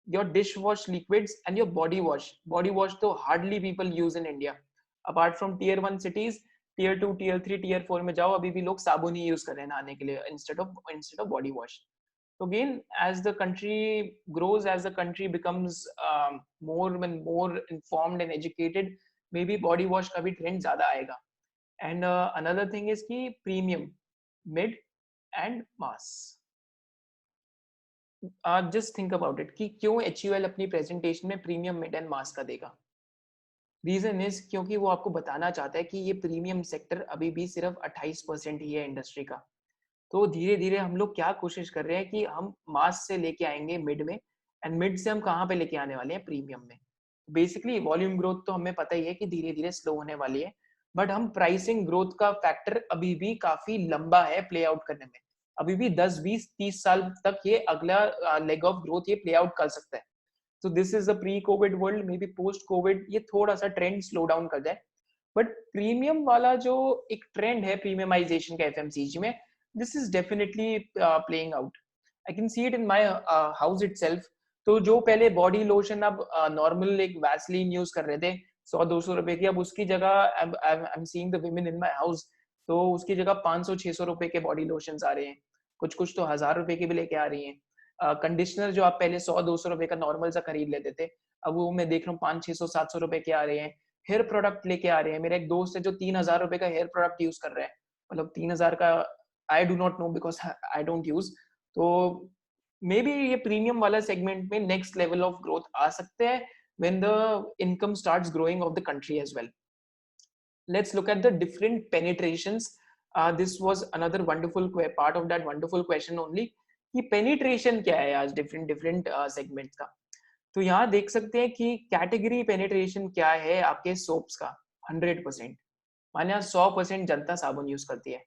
your dishwash liquids and your body wash. Body wash तो hardly people use in India. Apart from tier 1 cities, tier 2, tier 3, tier 4 में जाओ, अभी भी लोग साबुन ही use कर रहे हैं नहाने के लिए instead of body wash. So again, as the country grows, as the country becomes more and more informed and educated, maybe body wash का भी trend ज़्यादा आएगा. And another thing is कि premium, mid and mass. Just think about it कि क्यों HUL अपनी presentation में premium, mid and mass का देगा. रीजन इज क्योंकि वो आपको बताना चाहता है कि ये प्रीमियम सेक्टर अभी भी सिर्फ 28% ही है इंडस्ट्री का. तो धीरे धीरे हम लोग क्या कोशिश कर रहे हैं कि हम मास से लेके आएंगे मिड में, एंड मिड से हम कहाँ पे लेके आने वाले हैं? प्रीमियम में. बेसिकली वॉल्यूम ग्रोथ तो हमें पता ही है कि धीरे धीरे स्लो होने वाली है, बट हम प्राइसिंग ग्रोथ का फैक्टर अभी भी काफी लंबा है प्ले आउट करने में. अभी भी 10-20-30 साल तक ये अगला लेग ऑफ ग्रोथ ये प्ले आउट कर सकता है. So this is the pre-COVID world, maybe post-COVID ये थोड़ा सा ट्रेंड स्लो डाउन कर जाए, बट प्रीमियम वाला जो एक ट्रेंड है प्रीमियमाइजेशन का FMCG में, this is definitely playing out. I can see it in my house itself. तो जो पहले बॉडी लोशन अब नॉर्मल एक वैसलीन यूज कर रहे थे 100-200 रुपए की, अब उसकी जगह I am seeing the women in my house, तो उसकी जगह 500-600 रुपए के बॉडी लोशंस आ रहे हैं, कुछ तो 1000 रुपए के भी लेके आ रही हैं. कंडीशनर जो आप पहले 100-200 रुपए का नॉर्मल सा खरीद लेते थे, अब वो मैं देख रहा हूँ 500-600-700 रुपए के आ रहे हैं. हेयर प्रोडक्ट लेके आ रहे हैं. मेरा एक दोस्त है जो 3000 रुपए का हेयर प्रोडक्ट यूज कर रहा है, मतलब 3000 का, I do not know because I don't use. तो मे बी ये प्रीमियम वाला सेगमेंट में नेक्स्ट लेवल ऑफ ग्रोथ आ सकते हैं when the income starts growing of the country as well. Let's look at the different penetrations. This was another wonderful part of that wonderful question only, कि penetration क्या है आज different different segments का। तो यहाँ देख सकते हैं कि कैटेगरी पेनिट्रेशन क्या है आपके सोप्स का 100%। माने 100% जनता साबुन यूज करती है।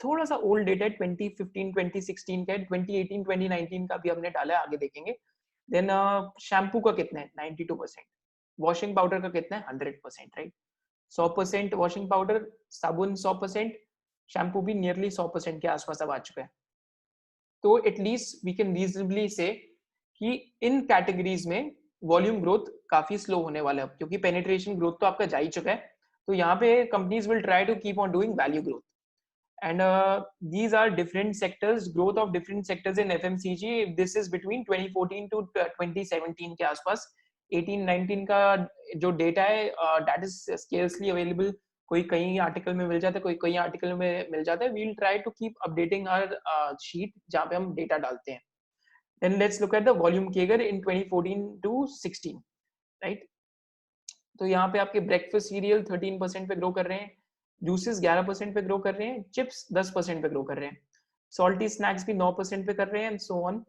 थोड़ा सा ओल्ड डेटा है 2015 2016 का है, 2018 2019 का भी हमने डाला है, आगे देखेंगे। देन शैम्पू का कितना है 92%, वॉशिंग पाउडर का कितना है 100%, राइट। 100% वॉशिंग पाउडर, साबुन 100%, शैम्पू भी नियरली 100% के आसपास अब आ चुका है। तो एटलीस्ट वी कैन रीजनेबली से कि इन कैटेगरीज में वॉल्यूम ग्रोथ काफी स्लो होने वाला है, क्योंकि पेनिट्रेशन ग्रोथ तो आपका जा ही चुका है। तो यहाँ पे companies will try to keep on doing value growth. And these are different sectors, growth of different sectors in FMCG. This is between 2014 to 2017 के आसपास। 18-19 का जो डेटा है that is scarcely available, कोई कहीं आर्टिकल में मिल जाता है, कोई कहीं आर्टिकल में मिल जाता है। We'll try to keep updating our sheet जहाँ पे हम डेटा डालते हैं। Then let's look at the volume CAGR in 2014 to 16, right? तो यहाँ पे आपके ब्रेकफास्ट सीरियल 13% पे ग्रो कर रहे हैं, जूसेस 11% पे ग्रो कर रहे हैं, चिप्स 10% पे ग्रो कर रहे हैं, सॉल्टी स्नैक्स भी 9% पे कर रहे हैं, and so on.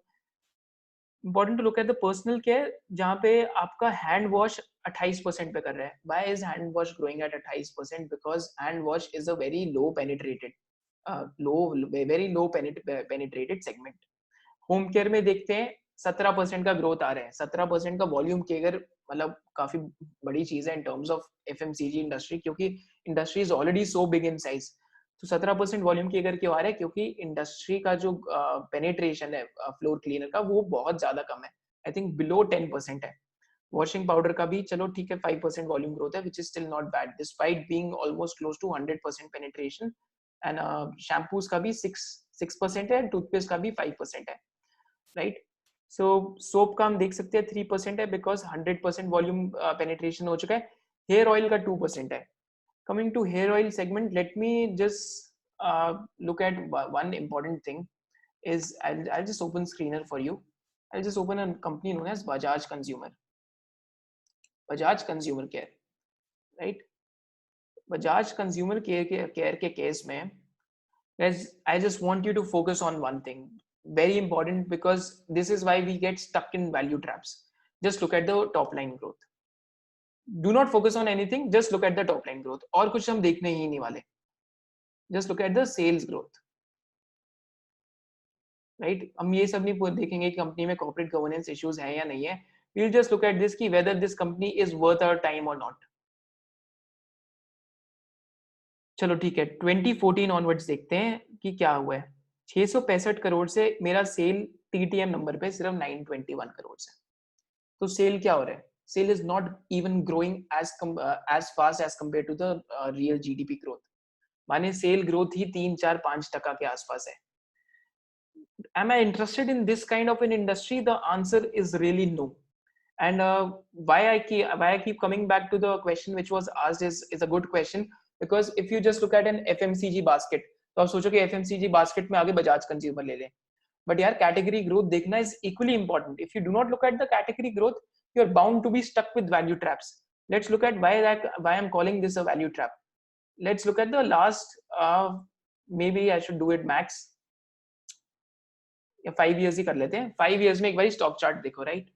Important to look at the personal care, जहाँ पे आपका हैंड वॉश 28% पे कर रहा है। Why is hand wash growing at 28%? Because hand wash is a very low penetrated very low penetrated segment. Home care में देखते हैं 17% का ग्रोथ आ रहा है। 17% का वॉल्यूम केगर मतलब काफी बड़ी चीज है in terms of FMCG industry, क्योंकि industry is already so big in size. तो 17% वॉल्यूम केगर क्यों आ रहा है? क्योंकि इंडस्ट्री का जो पेनिट्रेशन है फ्लोर क्लीनर का वो बहुत ज्यादा कम है। आई थिंक बिलो 10% है। वॉशिंग पाउडर का भी चलो ठीक है 5% वॉल्यूम ग्रोथ है, which is still not bad despite being almost close to 100% penetration. And shampoos का भी 6% है, टूथपेस्ट का भी 5% है, राइट। सो सोप का हम देख सकते हैं 3% है, बिकॉज 100% वॉल्यूम पेनिट्रेशन हो चुका है। हेयर ऑयल का 2% है। Coming to hair oil segment, let me just look at one important thing is I'll just open screener for you. I'll just open a company known as Bajaj Consumer Care, right? Bajaj Consumer Care के case में guys, I just want you to focus on one thing, very important, because this is why we get stuck in value traps. Just look at the top line growth. Do not focus on anything, just look at the top line growth. और कुछ हम देखने ही नहीं वाले. Just look at the sales growth, right? हम ये सब नहीं देखेंगे कि कंपनी में corporate governance issues हैं या नहीं है. We'll just look at this कि whether this company is worth our time or not. चलो ठीक है, 2014 ऑनवर्ड्स देखते हैं कि क्या हुआ है। 665 करोड़ से मेरा सेल टीटीएम नंबर पे सिर्फ 921 करोड़ से। तो सेल क्या हो रहा है? Sale is not even growing as fast as compare to the real GDP growth. माने सेल ग्रोथ ही 3-4-5% के आसपास है। Am I interested in this kind of an industry? The answer is really no. And why I keep coming back to the question which was asked is a good question, because if you just look at an FMCG basket, तो आप सोचो कि FMCG basket में आगे Bajaj consumer ले लें, but यार category growth देखना is equally important. If you do not look at the category growth, you are bound to be stuck with value traps. Let's look at why I'm calling this a value trap. Let's look at the last maybe I should do it max या 5 years ही कर लेते हैं। 5 years में एक बारी stock chart देखो, right.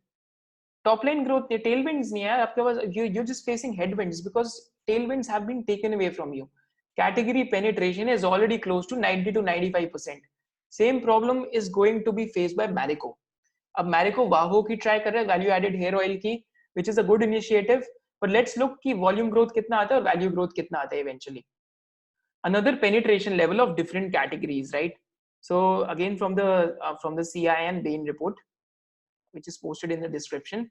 Top line growth, ये tailwinds नहीं है आपके पास, you just facing headwinds because tailwinds have been taken away from you. Category penetration is already close to 90 to 95%। Same problem is going to be faced by Marico. अब Marico वाहो की try कर रहा है, value added hair oil की, which is a good initiative, but let's look कि volume growth कितना आता है और वैल्यू ग्रोथ कितना आता है eventually. Another penetration level of different categories, right? So again from the CIN Bain report, which is posted in the description.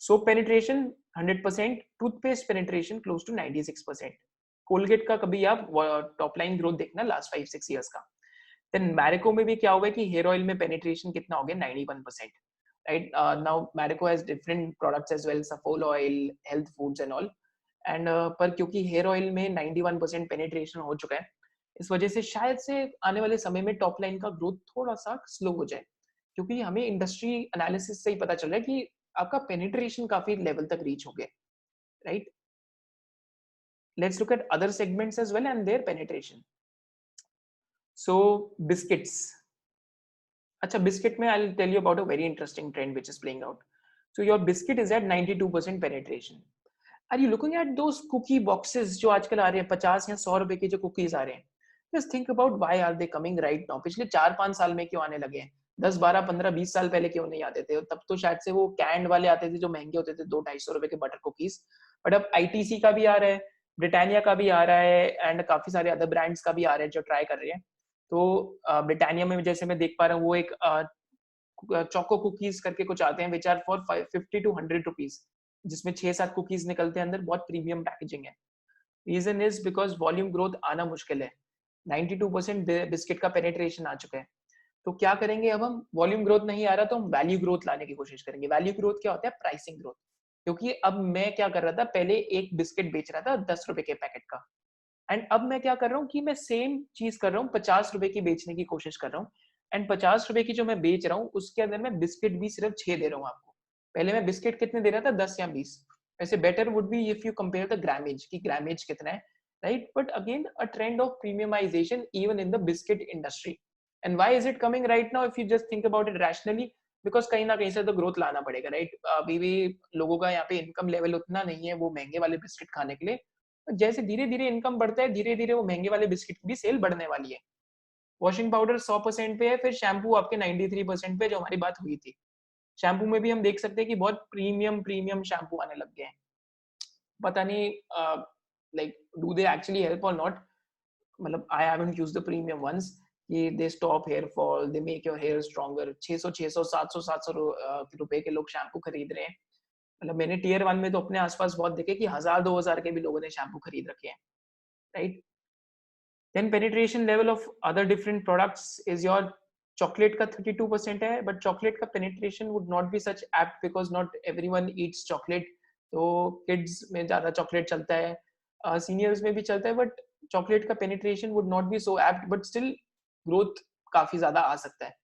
Soap penetration 100%, toothpaste penetration close to 96%. Colgate का कभी आप टॉप लाइन ग्रोथ देखना last 5-6 years का। Then Marico में भी क्या हुआ है कि हेयर ऑयल में पेनिट्रेशन कितना हो गया 91%, right. Now Marico has different products as well, Saffola oil, health foods and all, and पर क्योंकि हेयर ऑयल में 91% पेनिट्रेशन हो चुका है, इस वजह से शायद से आने वाले समय में टॉप लाइन का ग्रोथ थोड़ा सा स्लो हो जाए, क्योंकि हमें इंडस्ट्री एनालिसिस से ही पता चल रहा है कि आपका पेनिट्रेशन काफी लेवल तक रीच हो गया, right. Let's look at other segments as well and their penetration. So biscuits, अच्छा, बिस्किट में I will tell you about a very interesting trend which is playing out. So your biscuit is at 92% penetration. Are you looking at those cookie boxes जो आजकल आ रहे हैं 50 या 100 रुपए के जो कुकीज आ रहे हैं? Just think about why are they coming right now. पिछले 4-5 साल में क्यों आने लगे हैं? 10, 12, 15, 20 साल पहले क्यों नहीं आते थे? तब तो शायद से वो कैंड वाले आते थे जो महंगे होते थे, 200-250 रुपए के बटर कुकीज. बट अब आईटीसी का भी आ रहा है, ब्रिटानिया का भी आ रहा है, एंड काफी सारे अदर ब्रांड्स का भी आ रहे हैं जो ट्राई कर रहे हैं. तो ब्रिटानिया में जैसे मैं देख पा रहा हूँ, वो एक चोको कुकीज करके कुछ आते हैं which are for 50 to 100 rupees, जिसमें 6-7 कुकीज निकलते हैं अंदर. बहुत प्रीमियम पैकेजिंग है. Reason is because volume growth आना मुश्किल है. 92% बिस्किट का पेनिट्रेशन आ चुका है. तो क्या करेंगे अब हम? वॉल्यूम ग्रोथ नहीं आ रहा तो हम वैल्यू ग्रोथ लाने की कोशिश करेंगे. वैल्यू ग्रोथ क्या होता है? Pricing growth. क्योंकि अब मैं क्या कर रहा था, पहले एक बिस्किट बेच रहा था 10 रुपए के पैकेट का, एंड अब मैं क्या कर रहा हूँ कि मैं सेम चीज कर रहा हूँ 50 रुपए की बेचने की कोशिश कर रहा हूँ. एंड 50 रुपए की जो मैं बेच रहा हूँ उसके अंदर मैं बिस्किट भी सिर्फ 6 दे रहा हूँ आपको. पहले मैं बिस्किट कितने दे रहा था? 10 या 20. वैसे better would be if you compare the grammage, कि ग्रामेज कितना है, right? But again a trend of premiumisation even in the biscuit industry. And why is it coming right now if you just think about it rationally? Because कहीं ना कहीं से तो growth लाना पड़ेगा, राइट? अभी भी लोगों का यहाँ पे इनकम लेवल उतना नहीं है वो महंगे वाले बिस्किट खाने के लिए. जैसे धीरे धीरे इनकम बढ़ता है, धीरे धीरे वो महंगे वाले बिस्किट की भी सेल बढ़ने वाली है. वॉशिंग पाउडर 100% पे है, फिर शैम्पू आपके 93% पे, जो हमारी बात हुई थी. शैम्पू में भी हम देख सकते हैं कि बहुत प्रीमियम प्रीमियम शैम्पू आने लग गए हैं. पता नहीं like do they actually help और नॉट. मतलब I haven't used the premium ones. कि they stop hair fall, they make your hair stronger. 600 700 रुपए के लोग शैम्पू खरीद रहे हैं. मतलब मैंने टियर 1 में तो अपने आसपास बहुत देखे कि 1000-2000 के भी लोगों ने शैम्पू खरीद रखे हैं, right? Then penetration level of other different products is your chocolate का 32% है, but chocolate का penetration would not be such apt because not everyone eats chocolate. तो kids में ज़्यादा chocolate चलता है, seniors में भी चलता है, but chocolate का penetration would not be so apt, but still growth काफी ज़्यादा आ सकता है.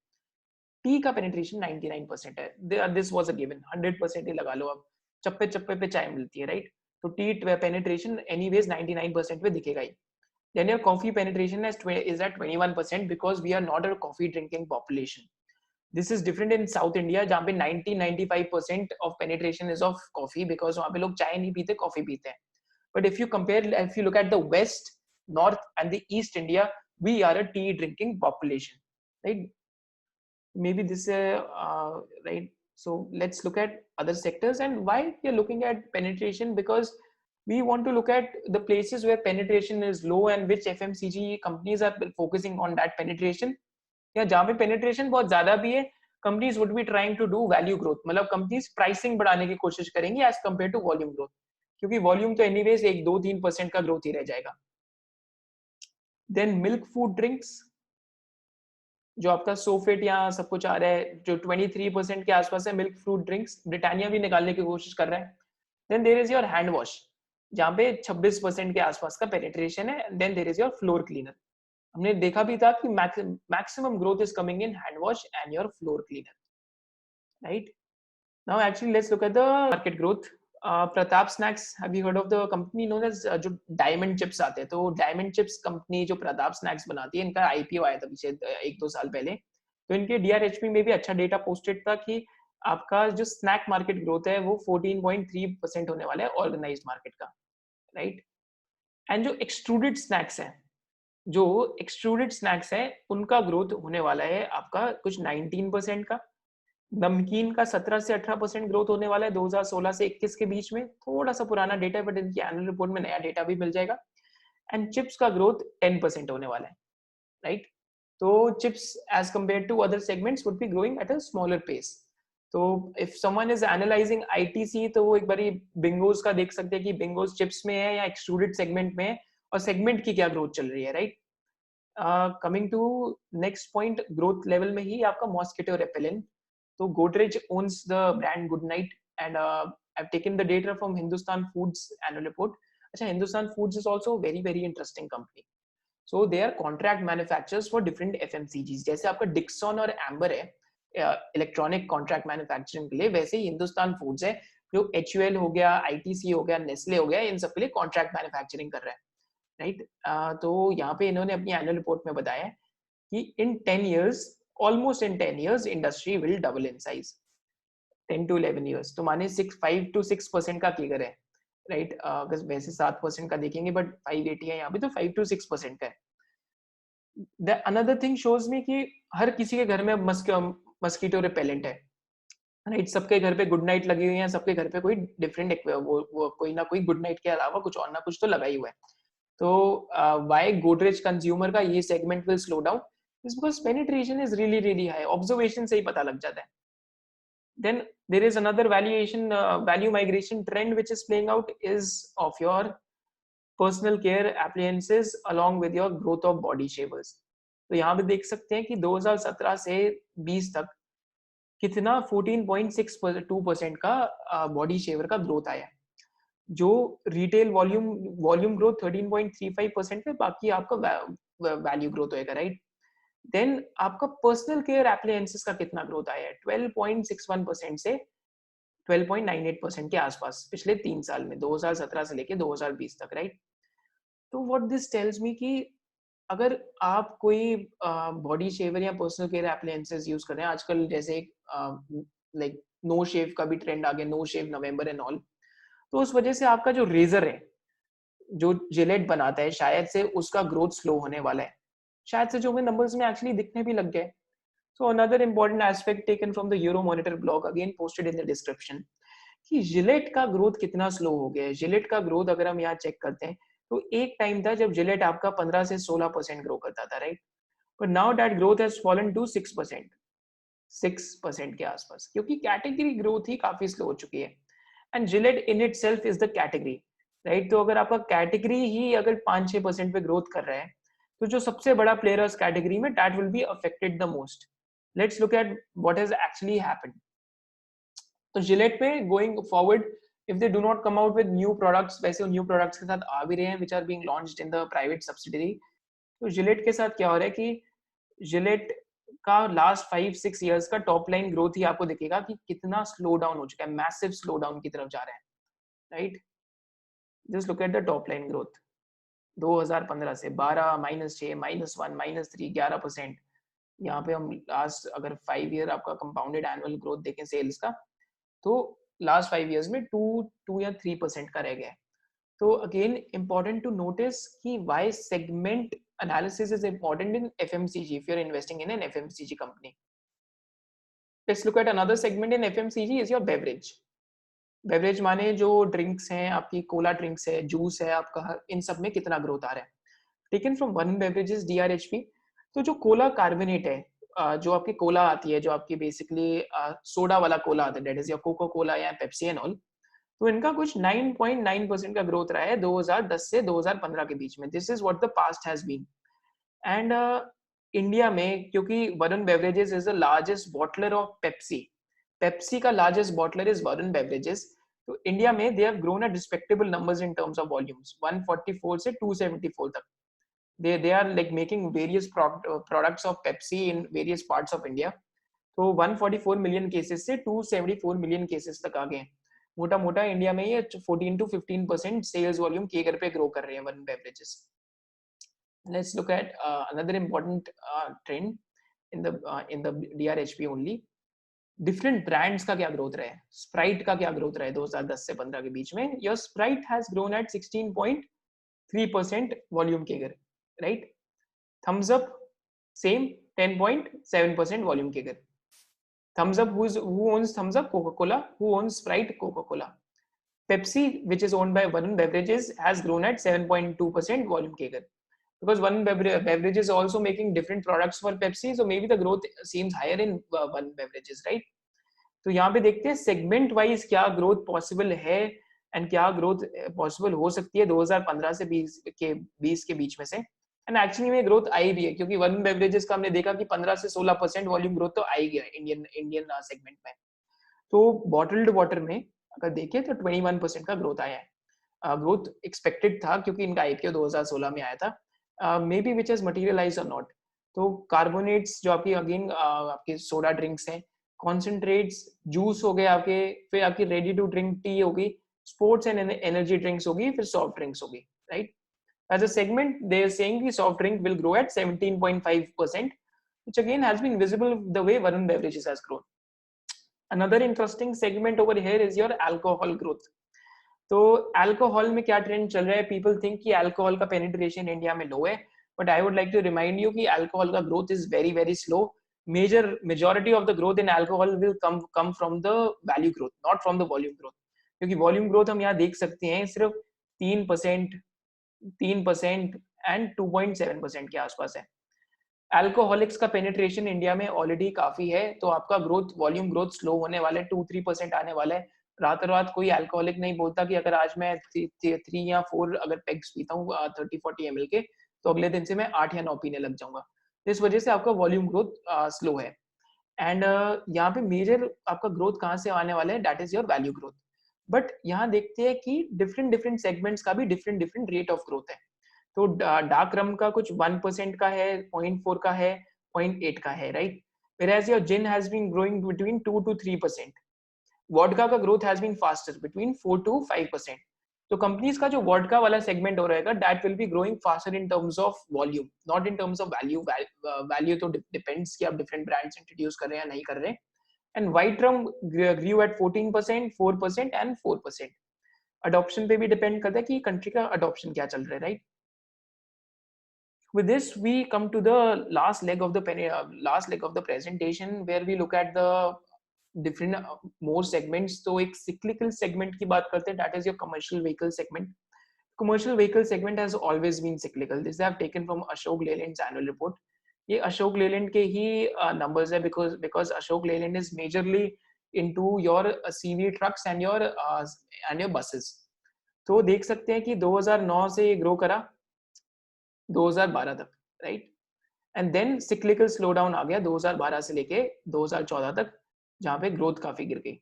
टी का penetration 99% है. This was a given. 100% ही लगा लो अब. चप्पे चप्पे पे चाय मिलती है, right? तो टी penetration anyways 99% पे दिखेगा ही. Then your coffee penetration is at 21% because we are not a coffee drinking population. This is different in South India जहाँ पे 90-95% of penetration is of coffee because वहाँ पे लोग चाय नहीं पीते, कॉफी पीते हैं. But if you look at the West, North and the East India, we are a tea drinking population, right? Maybe this right. So let's look at other sectors and why we are looking at penetration, because we want to look at the places where penetration is low and which FMCG companies are focusing on that penetration. या जहाँ पे penetration बहुत ज्यादा भी है, companies would be trying to do value growth. मतलब companies pricing बढ़ाने की कोशिश करेंगी as compared to volume growth, क्योंकि volume तो anyways 1-2-3% का growth ही रह जाएगा. Then milk food drinks, जो आपका सोफिट यहाँ सब कुछ आ रहा है, जो 23% के आसपास है. मिल्क फ्रूट ड्रिंक्स ब्रिटानिया भी निकालने की कोशिश कर रहा है. Then there is your hand wash, जहाँ पे 26% के आसपास का पेनिट्रेशन है. Then there is your floor cleaner. हमने देखा भी था कि maximum growth is coming in hand wash and your floor cleaner, right? Now actually let's look at the market growth. Pratap snacks, have you heard of the company known as, जो diamond chips आते हैं? तो diamond chips company जो Pratap snacks बनाती है, इनका IPO आया था पीछे 1-2 साल पहले. तो इनके डीआरएचपी में भी अच्छा डेटा पोस्टेड था कि आपका जो स्नैक मार्केट ग्रोथ है वो 14.3% होने वाला है ऑर्गेनाइज्ड मार्केट का, राइट? एंड जो एक्सट्रूडेड स्नैक्स है, जो एक्सट्रूडेड स्नैक्स है, उनका ग्रोथ होने वाला है आपका कुछ 19% का. नमकीन का 17 से 18% ग्रोथ होने वाला है 2016 से 21 के बीच में. थोड़ा सा पुराना डेटा है, बट इनकी एनुअल रिपोर्ट में नया डेटा भी मिल जाएगा. एंड चिप्स का ग्रोथ 10% होने वाला है, राइट? तो chips as compare to other segments would be growing at a smaller pace. तो if someone is analysing ITC, तो वो एक बारी बिंगोज का देख सकते हैं कि बिंगोज चिप्स में है या एक्सट्रूडेड सेगमेंट में है, और सेगमेंट की क्या ग्रोथ चल रही है, right? Coming to next point, growth level में ही आपका मॉस्किटो रेपेलेंट. तो Godrej owns the brand Goodnight, and I've taken the data from Hindustan Foods annual report. अच्छा, Hindustan Foods is also a very very interesting company. So they are contract manufacturers for different FMCGs. जैसे आपका Dixon और Amber है electronic contract manufacturing के लिए, वैसे ही Hindustan foods है जो HUL हो गया, ITC हो गया, नेस्ले हो गया, इन सब के लिए कॉन्ट्रैक्ट मैन्युफैक्चरिंग कर रहा है, राइट? तो यहाँ पे इन्होंने अपनी एनुअल रिपोर्ट में बताया कि इन 10 years almost in 10 years industry will double in size, 10 to 11 years। तो माने 5 to 6% का फिगर है, राइट। अगर वैसे 7% का देखेंगे बट 580 है यहाँ पे, तो 5 to 6% का है। अनदर थिंग शोज मी कि हर किसी के घर में मस्कीटो रिपेलेंट है, राइट। सबके घर पे गुड नाइट लगी हुई है, सबके घर पे कोई डिफरेंट वो कोई ना कोई गुड नाइट के अलावा कुछ और ना कुछ तो लगा ही हुआ है। तो वाई गोदरेज कंज्यूमर का ये segment will slow down is because penetration is really really high, observation से ही पता लग जाता है। Then there is another value migration trend which is playing out is of your personal care appliances along with your growth of body shavers। तो यहाँ पे देख सकते हैं कि 2017 से 20 तक कितना 14.62% का बॉडी शेवर का ग्रोथ आया, जो रिटेल वॉल्यूम ग्रोथ 13.35% है, बाकी आपका वैल्यू ग्रोथ होएगा, राइट। देन आपका पर्सनल केयर एप्लायंसेस का कितना ग्रोथ आया है, 12.61% से 12.98% के आसपास पिछले 3 साल में, 2017 से लेके 2020 तक, राइट। तो व्हाट दिस टेल्स मी कि अगर आप कोई बॉडी शेवर या पर्सनल केयर एप्लायंसेस यूज कर रहे हैं आजकल, जैसे लाइक नो शेव का भी ट्रेंड आ गया, no shave November and all, तो उस वजह से आपका जो रेजर है, जो जिलेट बनाता है, शायद से उसका ग्रोथ स्लो होने वाला है, शायद से जो हमें नंबर्स में एक्चुअली दिखने भी लग गए। So another important aspect taken from the Euromonitor blog again posted in the description कि जिलेट का ग्रोथ कितना स्लो हो गया है। जिलेट का ग्रोथ अगर हम यहाँ चेक करते हैं तो एक टाइम था जब जिलेट आपका 15 से 16% ग्रो करता था, right. But now that growth has fallen to 6% के आसपास, क्योंकि कैटेगरी ग्रोथ ही काफी स्लो हो चुकी है। And Gillette in it self is the category, right. तो अगर आपका कैटेगरी ही अगर 5-6% पे ग्रोथ कर रहा है, तो जो सबसे बड़ा प्लेयर है उस कैटेगरी में, that will be affected the most. Let's look at what has actually happened. तो जिलेट पे going forward if they do not come out with new products, वैसे न्यू प्रोडक्ट्स के साथ आ भी रहे हैं which are being launched in the private subsidiary. तो जिलेट के साथ क्या हो रहा है कि जिलेट का लास्ट 5-6 इयर्स का टॉप लाइन ग्रोथ ही आपको दिखेगा कि कितना स्लो डाउन हो चुका है, मैसिव स्लो डाउन की तरफ जा रहा है, right. Just look at the top line growth 2015 से 12, -6, -1, -3, 11%। यहाँ पे हम लास्ट अगर 5 ईयर आपका कंपाउंडेड एनुअल ग्रोथ देखें सेल्स का, तो लास्ट 5 इयर्स में 2 या 3% का रह गया है। तो अगेन इंपॉर्टेंट टू नोटिस कि why segment analysis is important in FMCG if you are investing in an FMCG company. Let's look at another segment in FMCG is your beverage. Beverage माने जो ड्रिंक्स हैं, आपकी Cola drinks है, juice है आपका, इन सब में कितना ग्रोथ आ रहा है। Taken from one beverages DRHP. तो जो कोला कार्बोनेट है, जो आपकी कोला आती है, जो आपकी बेसिकली सोडा वाला कोला आता है, that is your Coca Cola या पेप्सी एंड ऑल, तो इनका कुछ 9.9% का ग्रोथ रहा है 2010 से 2015 के बीच में। This is what the past has been. And India में क्योंकि Varun Beverages is the largest bottler of Pepsi, Pepsi का largest bottler is Varun Beverages, तो इंडिया में they have grown at respectable numbers in terms of volumes, 144 से 274 तक। They are like making various products of Pepsi in various parts of India। तो 144 million cases से 274 million cases तक आ गए हैं। मोटा मोटा इंडिया में ये 14 to 15% सेल्स वॉल्यूम के पे ग्रो कर रहे हैं one beverages. Let's look at another important trend in the DRHP only. Different brands का क्या ग्रोथ रहा है। स्प्राइट का क्या ग्रोथ रहा है 2010 से 15 के बीच में। Your Sprite has grown at 16.3% volume CAGR, right? Thumbs up, same 10.7% volume kicker. Thumbs up, who owns Thumbs up? Coca-Cola. Who owns Sprite? Coca-Cola. Pepsi, which is owned by Varun Beverages, has grown at 7.2% volume kicker. Because Varun Beverages is also making different products for Pepsi, so maybe the growth seems higher in Varun Beverages, right? तो यहाँ पे देखते हैं segment wise क्या growth possible है and क्या growth possible हो सकती है 2015 से 20 के बीच में से। एंड एक्चुअली में ग्रोथ आई भी है, क्योंकि वन बेवरेजेस का हमने देखा कि 15 से 16% वॉल्यूम ग्रोथ तो आई गया इंडियन सेगमेंट में। तो बॉटल्ड वाटर में अगर देखें तो 21% का ग्रोथ आया है। ग्रोथ एक्सपेक्टेड था क्योंकि इनका आईपीओ 2016 में आया था, मे बी विच हैज मटीरियलाइज्ड और नॉट। तो कार्बोनेट्स जो आपकी अगेन आपके सोडा ड्रिंक्स हैं, कॉन्सेंट्रेट्स, जूस हो गए आपके, फिर आपकी रेडी टू ड्रिंक टी होगी, स्पोर्ट्स एंड एनर्जी ड्रिंक्स होगी, फिर सॉफ्ट ड्रिंक्स होगी, right. As a segment, they are saying the soft drink will grow at 17.5%, which again has been visible the way Varun Beverages has grown. Another interesting segment over here is your alcohol growth. तो alcohol में क्या trend चल रहा है? People think कि alcohol का penetration India में low है, but I would like to remind you कि अल्कोहल का growth is very very slow. Majority of the growth in alcohol will come from the value growth, not from the volume growth. क्योंकि volume growth हम यहाँ देख सकते हैं सिर्फ 3%, 3% and 2.7% के आसपास है. अल्कोहलिक्स का पेनिट्रेशन इंडिया में ऑलरेडी काफी है, तो आपका ग्रोथ, वॉल्यूम ग्रोथ स्लो होने वाला है, 2-3% आने वाला है. रातों रात कोई अल्कोहलिक नहीं बोलता कि अगर आज मैं 3 या 4 अगर पेग्स पीता हूँ 30-40 ml के, तो अगले दिन से मैं 8 या 9 पीने लग जाऊंगा. इस वजह से आपका वॉल्यूम ग्रोथ स्लो है. एंड यहाँ पे मेजर आपका ग्रोथ कहाँ से आने वाला है? That is your value growth. But यहाँ देखते हैं कि डिफरेंट डिफरेंट सेगमेंट्स का भी different different rate of growth है. तो डार्क रम का कुछ 1% का है, 0.4 का है, 0.8 का है, right. Whereas your gin has been growing between 2 to 3%. Vodka का growth has been faster between 4 to 5%. तो कंपनीज का जो वोडका वाला सेगमेंट हो रहेगा, that will B growing faster in terms of volume, not in terms of value. Value तो depends कि आप डिफरेंट ब्रांड्स इंट्रोड्यूस कर रहे हैं या नहीं कर रहे हैं. And white rum grew at 14%, 4% and 4%. Adoption पे भी डिपेंड करता है कि कंट्री का अडॉप्शन क्या चल रहा है, right. With this, we come to the last leg of the presentation, where we look at the different more segments. तो एक cyclical segment की बात करते हैं, that is your commercial vehicle segment. Commercial vehicle segment has always been cyclical. This I have taken from Ashok Leyland's annual report. ये अशोक लेलैंड के ही numbers है, because Ashok Leyland is majorly into your CV trucks and your buses. तो देख सकते हैं कि 2009 से ये ग्रो करा 2012 तक, right. And then cyclical slow down आ गया 2012 से लेके 2014 तक, जहां पे ग्रोथ काफी गिर गई.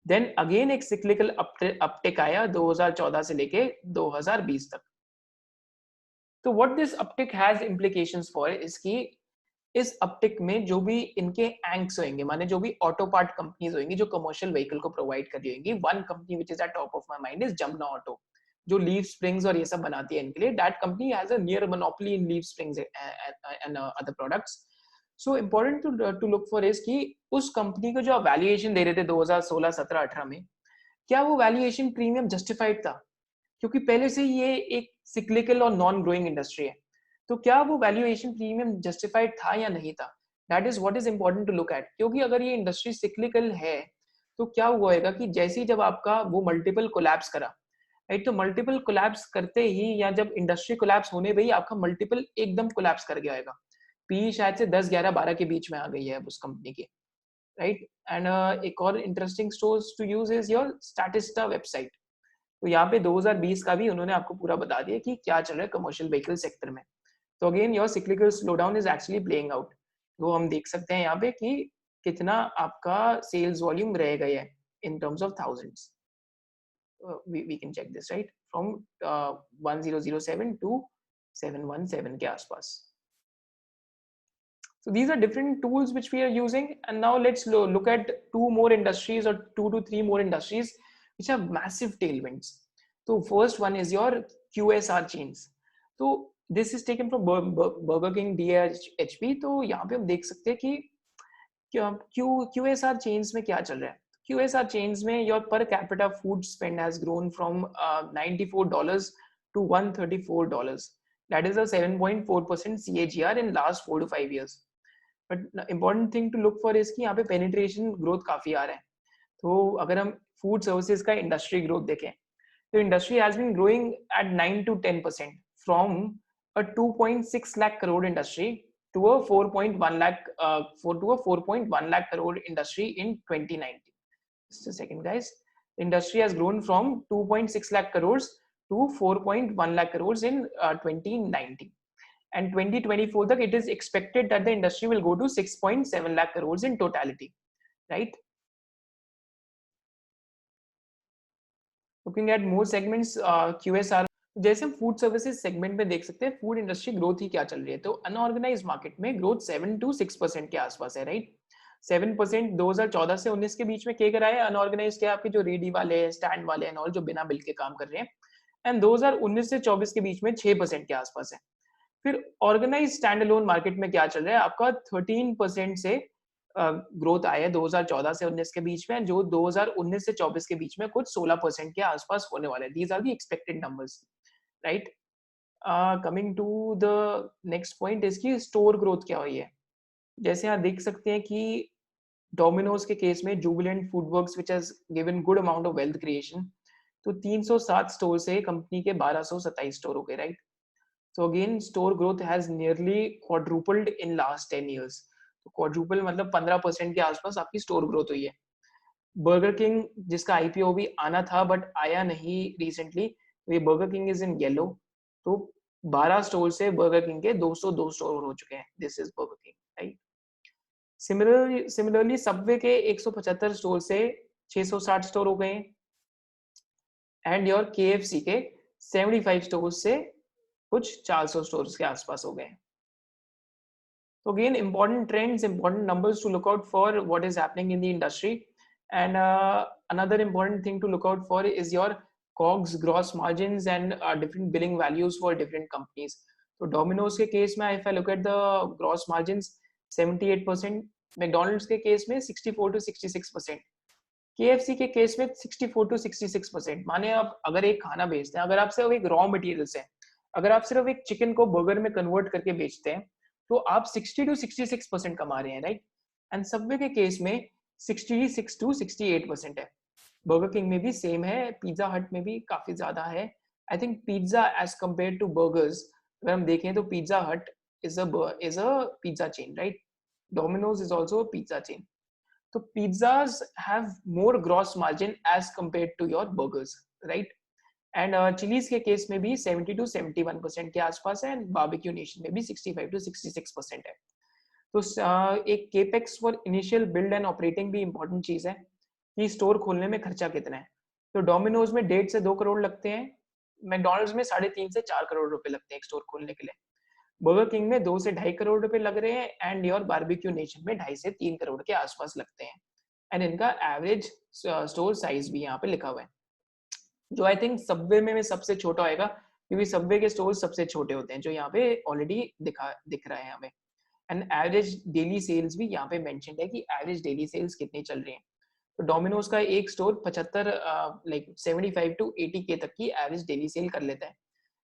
देन अगेन एक सिक्लिकल अपटिक आया 2014 से लेके 2020 तक. तो what this uptick has implications for is कि इस अपटिक में जो भी इनके एंक्स होंगे, माने जो भी ऑटो पार्ट कंपनीज होंगी जो कमर्शियल व्हीकल को प्रोवाइड कर रही होंगी, one company which is at top of my mind is Jamuna auto, जो लीफ स्प्रिंग्स और ये सब बनाती है इनके लिए. That company has a near monopoly in leaf springs and other products. So important to look for is कि उस कंपनी को जो आप वैल्यूएशन दे रहे थे 2016, 17, 18 में, क्या वो वैल्यूएशन प्रीमियम जस्टिफाइड था? क्योंकि पहले से ये एक सिक्लिकल और नॉन ग्रोइंग इंडस्ट्री है, तो क्या वो वैल्यूएशन प्रीमियम जस्टिफाइड था या नहीं था? That is what is important to look at. क्योंकि अगर ये इंडस्ट्री सिक्लिकल है, तो क्या हुआ होगा कि जैसे ही जब आपका वो मल्टीपल कोलैप्स करा, राइट, तो मल्टीपल कोलैप्स करते ही या जब इंडस्ट्री कोलैप्स होने पे ही आपका मल्टीपल एकदम कोलैप्स कर गया होगा. पी शायद से 10, 11, 12 के बीच में आ गई है अब उस कंपनी की, राइट. एंड एक और interesting source to use is your Statista website. तो यहाँ पे 2020 का भी उन्होंने आपको पूरा बता दिया कि क्या चल रहा है कमर्शियल व्हीकल सेक्टर में. तो again your cyclical slow down is actually playing out. तो हम देख सकते हैं यहाँ पे कि कितना आपका सेल्स वॉल्यूम रह गया है in terms of thousands. we can check this, right, from 1007 to 717 के आसपास. So these are different tools which we are using, and now let's look at 2 more industries or 2 to 3 more industries which have massive tailwinds. So first one is your QSR chains. So this is taken from Burger King, DHP. तो यहाँ पे हम देख सकते हैं कि QSR chains में क्या चल रहा है. QSR chains में your per capita food spend has grown from $94 to $134. That is a 7.4% CAGR in last 4 to 5 years. But important thing to look for is कि यहाँ पे penetration growth काफी आ रहा है. तो अगर हम food services का industry growth देखें, तो industry has been growing at 9 to 10% from a 2.6 lakh crore industry to a 4.1 lakh crore industry in 2019. Just a second, guys. The industry has grown from 2.6 lakh crores to 4.1 lakh crores in 2019. And 2024 तक it is expected that the industry will go to 6.7 lakh crores in totality, right? Looking at more segments, QSR, जैसे हम food services segment में देख सकते हैं food industry growth ही क्या चल रही है. तो अनऑर्गेनाइज मार्केट में ग्रोथ 7 to 6% के आसपास है, राइट. 7% 2014 से 19 के बीच में केकर आया. अनऑर्गेनाइज क्या आपके जो रेडी वाले हैं, स्टैंड वाले हैं और जो बिना बिल के काम कर रहे हैं. एंड 2019 से 24 के बीच में 6% के आसपास है. फिर ऑर्गेनाइज स्टैंड अलोन मार्केट में क्या चल रहा है, आपका 13% से ग्रोथ आया है 2014 से 19 के बीच में, जो 2019 से 24 के बीच में कुछ 16% के आसपास होने वाला है. These are the expected numbers, right. Coming to the next point, इसकी स्टोर ग्रोथ क्या हुई है. जैसे आप देख सकते हैं कि डोमिनोज के केस में Jubilant FoodWorks which has given good amount of wealth creation, तो 307 स्टोर से कंपनी के 1227 स्टोर हो गए, right. So again, store growth has nearly quadrupled in last 10 years. तो quadruple मतलब 15% के आसपास आपकी store growth हुई है. बर्गर किंग जिसका आईपीओ भी आना था बट आया नहीं रिसेंटली, तो ये burger king is in yellow. तो 12 स्टोर से बर्गर किंग के 202 स्टोर हो चुके हैं. This is burger king, right. Similarly Subway के 175 स्टोर से 660 स्टोर हो गए, एंड योर केएफसी के 75 स्टोर से कुछ 400 स्टोर्स के आसपास हो गए. So again, important trends, important numbers to look out for what is happening in the industry. And another important thing to look out for is your COGS, gross margins, and different billing values for different companies. So Domino's के case में, if I look at the gross margins, 78%. McDonald's के case में 64 to 66%. KFC के case में 64 to 66%. माने आप अगर एक खाना बेचते हैं, अगर आप सिर्फ एक रॉ मटेरियल्स है, अगर आप सिर्फ एक चिकन को बर्गर में कन्वर्ट करके बेचते हैं, तो आप 60 to 66% कमा रहे हैं, राइट. एंड सबवे के केस में 66 to 68% है. बर्गर किंग में भी सेम है, पिज्जा हट में भी काफी ज्यादा है. I think pizza as compare to burgers, अगर हम देखें तो pizza hut is a pizza chain, right. Domino's is also pizza chain. तो pizzas have more gross margin as compared to your burgers, right. And chillies के case में भी 70 to 71% के आसपास है, एंड बारबेक्यू नेशन में भी 65 to 66% है. तो एक capex for initial build and operating भी इंपॉर्टेंट चीज है कि स्टोर खोलने में खर्चा कितना है. तो डोमिनोज में 1.5 से 2 करोड़ लगते हैं, मैकडॉनल्ड्स में 3.5 से 4 करोड़ रुपए लगते हैं एक स्टोर खोलने के लिए. बर्गर किंग में 2 से 2.5 करोड़ रुपए लग रहे हैं, एंड योर बारबेक्यू नेशन में 2.5 से 3 करोड़ के आसपास लगते हैं. एंड इनका एवरेज स्टोर साइज भी यहाँ पे लिखा हुआ है, जो आई थिंक सबवे में सबसे छोटा होएगा, क्योंकि सबवे के स्टोर सबसे छोटे होते हैं, जो यहाँ पे ऑलरेडी दिख रहा है हमें. एंड एवरेज डेली सेल्स भी यहाँ पे मेंशन्ड है कि एवरेज डेली सेल्स कितनी चल रही है. तो डोमिनोज का एक स्टोर 75 लाइक 75 to 80 के तक की एवरेज डेली सेल कर लेता है,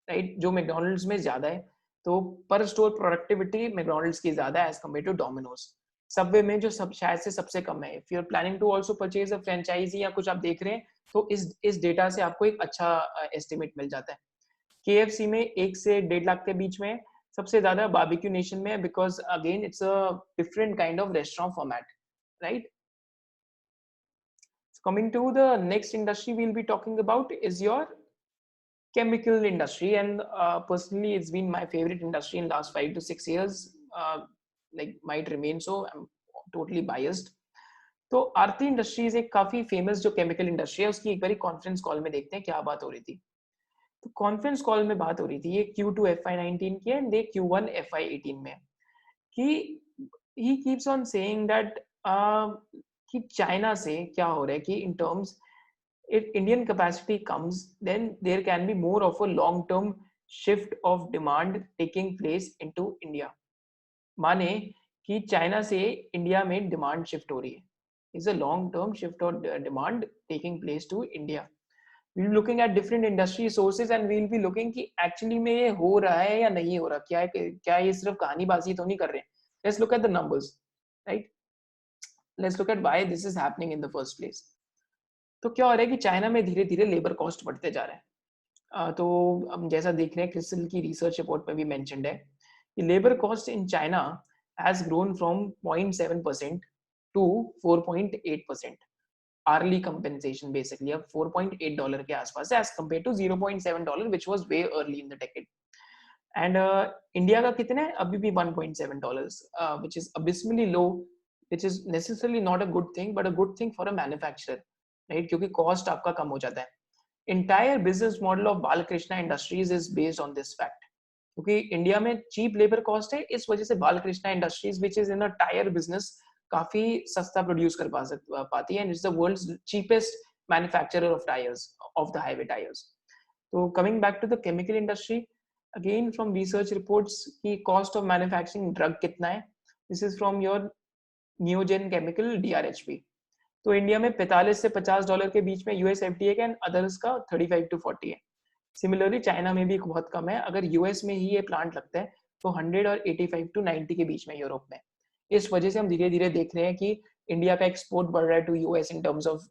राइट, जो मैकडॉनल्ड्स में ज्यादा है. तो पर स्टोर प्रोडक्टिविटी मैकडॉनल्ड्स की ज्यादा है as compare to Domino's. Subway में जो सब शायद से सबसे कम है. If you are planning to also purchase a franchise या कुछ आप देख रहे हैं, तो इस डेटा से आपको एक अच्छा एस्टिमेट मिल जाता है. केएफसी में 1 से 1.5 लाख के बीच में, सबसे ज्यादा बारबेक्यू नेशन में, because again it's a different kind of restaurant format, right. Coming to the next industry we'll be talking about is your chemical industry, and personally it's been my favorite industry in last 5 to 6 years, like might remain so. I'm totally biased. तो आरती industries एक काफी famous जो chemical industry है, उसकी एक बारी conference call में देखते हैं क्या बात हो रही थी. तो कॉन्फ्रेंस कॉल में बात हो रही थी, ये Q2 FY19 की है एंड ये Q1 FY18 में, कि he keeps on saying that कि चाइना से क्या हो रहा है कि in terms if Indian capacity comes, then there can be more of a long-term shift of demand taking place into India. माने कि चाइना से इंडिया में डिमांड शिफ्ट हो रही है. Is a long-term shift of demand taking place to India. We'll be looking at different industry sources and we'll be looking कि actually में ये हो रहा है या नहीं हो रहा, क्या ये सिर्फ कहानीबाजी तो नहीं कर रहे हैं. Let's look at the numbers, right? Let's look at why this is happening in the first place. तो क्या हो रहा है कि चाइना में धीरे धीरे लेबर कॉस्ट बढ़ते जा रहे हैं. तो हम जैसा देख रहे हैं, क्रिस्टल की रिसर्च रिपोर्ट में भी मेंशन्ड है कि labour cost in China has grown from 0.7% to 4.8%. Hourly compensation basically अब $4.8 के आसपास है as compare to $0.7 which was way early in the decade. And India का कितना है अभी भी $1.7, which is abysmally low, which is necessarily not a good thing but a good thing for a manufacturer, right, क्योंकि cost आपका कम हो जाता है. Entire business model of Balkrishna Industries is based on this fact, क्योंकि इंडिया में cheap labour cost है, इस वजह से Balkrishna Industries which is in a tyre business काफी सस्ता प्रोड्यूस कर पाती है, and it's the world's cheapest manufacturer of tyres, of the highway tyres. तो coming back to the chemical industry, again from research reports की कॉस्ट ऑफ मैन्युफैक्चरिंग ड्रग कितना है, this is from your Neogen chemical DRHP। तो India में 45 से $50 के बीच में यूएस एफडीए का एंड अदर्स का 35 to 40 है। सिमिलरली चाइना में भी बहुत कम है। अगर यूएस में ही ये प्लांट लगता है तो 100 और 85 to 90 के बीच में यूरोप में। इस वजह से हम धीरे धीरे देख रहे हैं कि इंडिया का एक्सपोर्ट बढ़ रहा है to US in terms of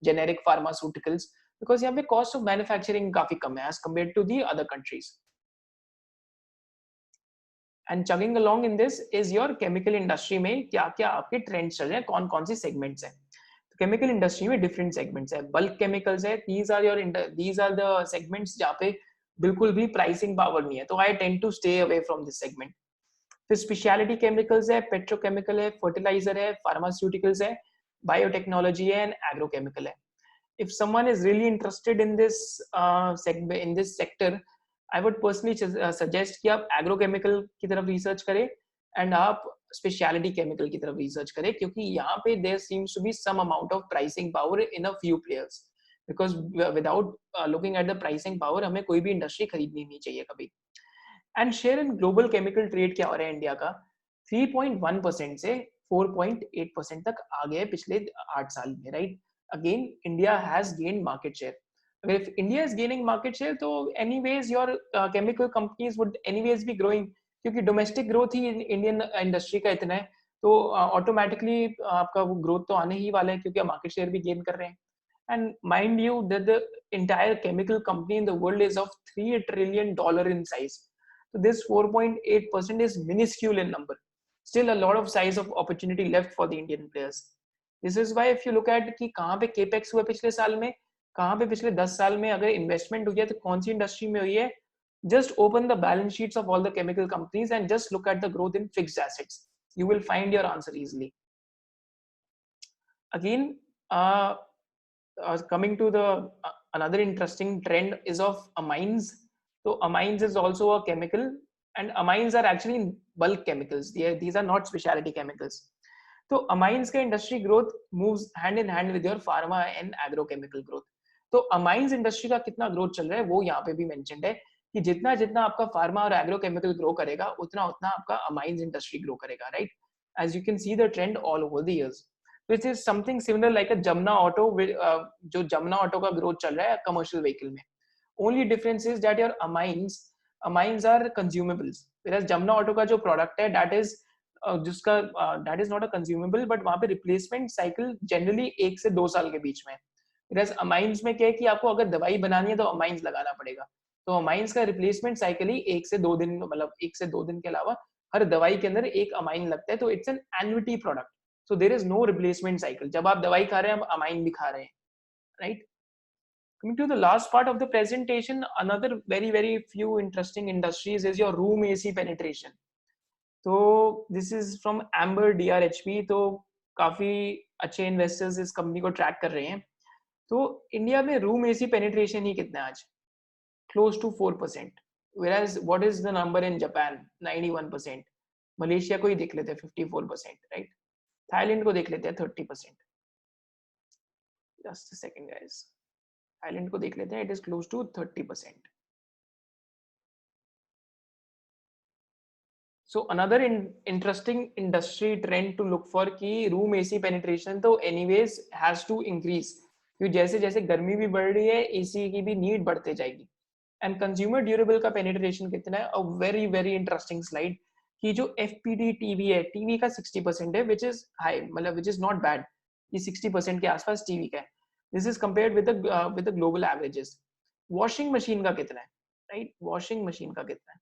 generic pharmaceuticals, because यहाँ पे कॉस्ट ऑफ मैन्युफैक्चरिंग काफी कम है as compare to the other countries. And chugging along in this is your chemical industry में क्या क्या आपके ट्रेंड्स चल रहे हैं, कौन कौन सी सेगमेंट्स हैं। केमिकल इंडस्ट्री में डिफरेंट सेगमेंट्स है। बल्क केमिकल्स है, दीज आर द सेगमेंट्स जहाँ पे बिल्कुल भी प्राइसिंग पावर नहीं है, तो I tend to stay away from this segment. फिर स्पेशलिटी केमिकल्स है, पेट्रोकेमिकल है, फर्टिलाइजर है, फार्मास्यूटिकल्स है, बायोटेक्नोलॉजी है एंड एग्रोकेमिकल है। If someone is really interested in this sector, I would personally suggest कि आप एग्रोकेमिकल की तरफ रिसर्च करें एंड आप स्पेशलिटी केमिकल की तरफ रिसर्च करें, क्योंकि यहाँ पे there seems to be some amount of pricing power in a few players, because without looking at the pricing power हमें कोई भी इंडस्ट्री खरीदनी नहीं चाहिए कभी। And share in global chemical trade क्या हो रहा है इंडिया का, 3.1% से 4.8% तक आ गया है पिछले 8 साल में, right. Again India has gained market share. अगर if India is gaining market share तो anyways your chemical companies would anyways be growing, क्योंकि डोमेस्टिक ग्रोथ ही इंडियन इंडस्ट्री का इतना है, तो ऑटोमेटिकली आपका वो ग्रोथ तो आने ही वाला है, क्योंकि आप मार्केट शेयर भी गेन कर रहे हैं। And mind you that the entire chemical company in the world is of $3 trillion in size. So this 4.8% is minuscule in number. Still a lot of size of opportunity left for the Indian players. This is why if you look at कि कहाँ पे capex हुआ पिछले साल में, कहाँ पे पिछले 10 साल में अगर investment हुई है तो कौन सी इंडस्ट्री में हुई है, just open the balance sheets of all the chemical companies and just look at the growth in fixed assets. You will find your answer easily. Again, coming to the another interesting trend is of amines. So amines is also a chemical, and amines are actually bulk chemicals. These are not specialty chemicals. तो amines का industry growth moves hand in hand with your pharma and agrochemical growth. तो amines industry का कितना growth चल रहा है वो यहाँ पे भी mentioned है कि जितना जितना आपका pharma और agrochemical grow करेगा उतना उतना आपका amines industry grow करेगा, right? As you can see the trend all over the years. Which is something similar like a Jamna Auto, जो Jamna Auto का growth चल रहा है commercial vehicle में. Only difference is that your amines are consumables, whereas Jamna Auto का जो product है that is जिसका that is not a consumable, but वहाँ पे replacement cycle generally 1 से 2 साल के बीच में. whereas amines में क्या है कि आपको अगर दवाई बनानी है तो amines लगाना पड़ेगा, तो amines का replacement cycle ही 1 से 2 दिन, मतलब 1 से 2 दिन के अलावा हर दवाई के अंदर एक amine लगता है, तो it's an annuity product. So there is no replacement cycle. जब आप दवाई खा रहे हैं, आप amine भी खा रहे हैं, right? Coming to the last part of the presentation, another very few interesting industries is your room AC penetration. So this is from Amber DRHP. तो काफी अच्छे investors इस कंपनी को ट्रैक कर रहे हैं। तो इंडिया में रूम एसी पेनिट्रेशन ही कितना है आज? Close to 4%. Whereas what is the number in Japan? 91%. Malaysia को ही देख लेते हैं 54%, right? थाईलैंड को देख लेते हैं 30%. Just a second, guys. Thailand को देख लेते हैं, it is close to 30%. So another interesting industry trend to look for कि room AC penetration तो anyways has to increase, क्योंकि जैसे जैसे गर्मी भी बढ़ रही है AC की भी नीड बढ़ते जाएगी. And consumer durable का penetration कितना है? A very interesting slide कि जो FPD TV है, TV का 60% है, which is high, मतलब which is not bad. ये 60% के आसपास TV का है. This is compared with the global averages. Washing machine का कितना है? Right? Washing machine का कितना है?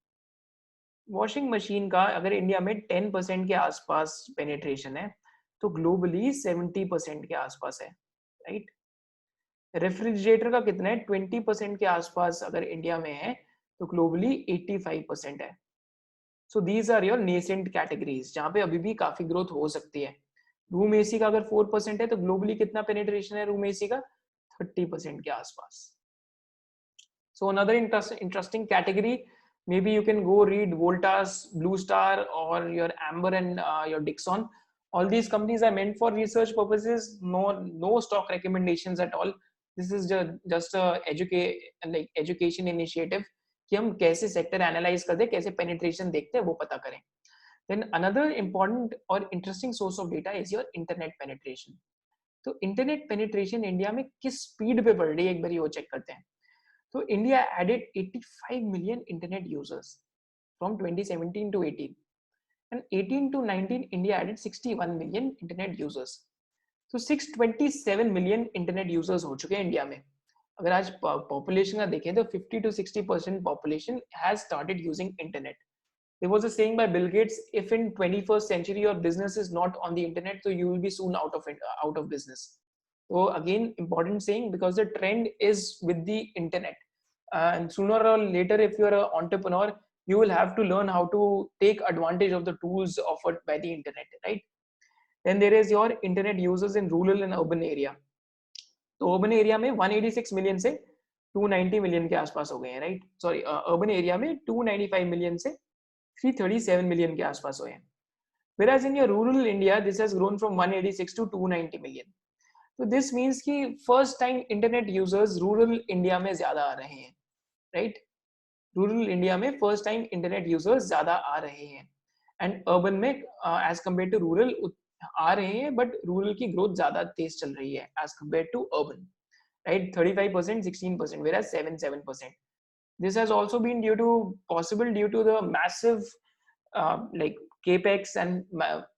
वॉशिंग मशीन का अगर इंडिया में 10% के आसपास पेनिट्रेशन है तो ग्लोबली 70% के आसपास है, राइट। रेफ्रिजरेटर का कितना है? 20% के आसपास अगर इंडिया में है तो ग्लोबली 85% है। So these are your nascent categories जहां पे अभी भी काफी ग्रोथ हो सकती है। रूम एसी का अगर 4% है तो ग्लोबली कितना पेनिट्रेशन है रूम एसी का? 30% के आसपास। So another interesting category, maybe you can go read Voltas, Blue Star, or your Amber and your Dixon. All these companies are meant for research purposes. No stock recommendations at all. This is just a education initiative कि हम कैसे sector analyse करते हैं, कैसे penetration देखते हैं, वो पता करें. Then another important or interesting source of data is your internet penetration. तो इंटरनेट पेनिट्रेशन इंडिया में किस स्पीड पे बढ़ रही है, एक बार वो चेक करते हैं. तो India added 85 million internet users from 2017 to 18, and 18 to 19 India added 61 million internet users. तो 627 मिलियन इंटरनेट यूजर्स हो चुके हैं इंडिया में. अगर आज पॉपुलेशन का देखें तो 50 to 60% population has started using internet. There was a saying by Bill Gates, if in 21st century your business is not on the internet, so you will be soon out of business. So again, important saying, because the trend is with the internet. And sooner or later, if you are an entrepreneur, you will have to learn how to take advantage of the tools offered by the internet, right? Then there is your internet users in rural and urban area. तो urban area में 186 million से 290 million के आसपास हो गए हैं, right? Sorry, urban area में 295 million से 337 million के आसपास हुए हैं. Whereas in your rural India, this has grown from 186 to 290 million. So this means कि first time internet users rural India में ज़्यादा आ रहे हैं, right? Rural India में first time internet users ज़्यादा आ रहे हैं, and urban में as compared to rural आ रहे हैं, but rural की growth ज़्यादा तेज चल रही है as compared to urban, right? 35%, 16%, whereas 7%. This has also been possible due to the massive like capex and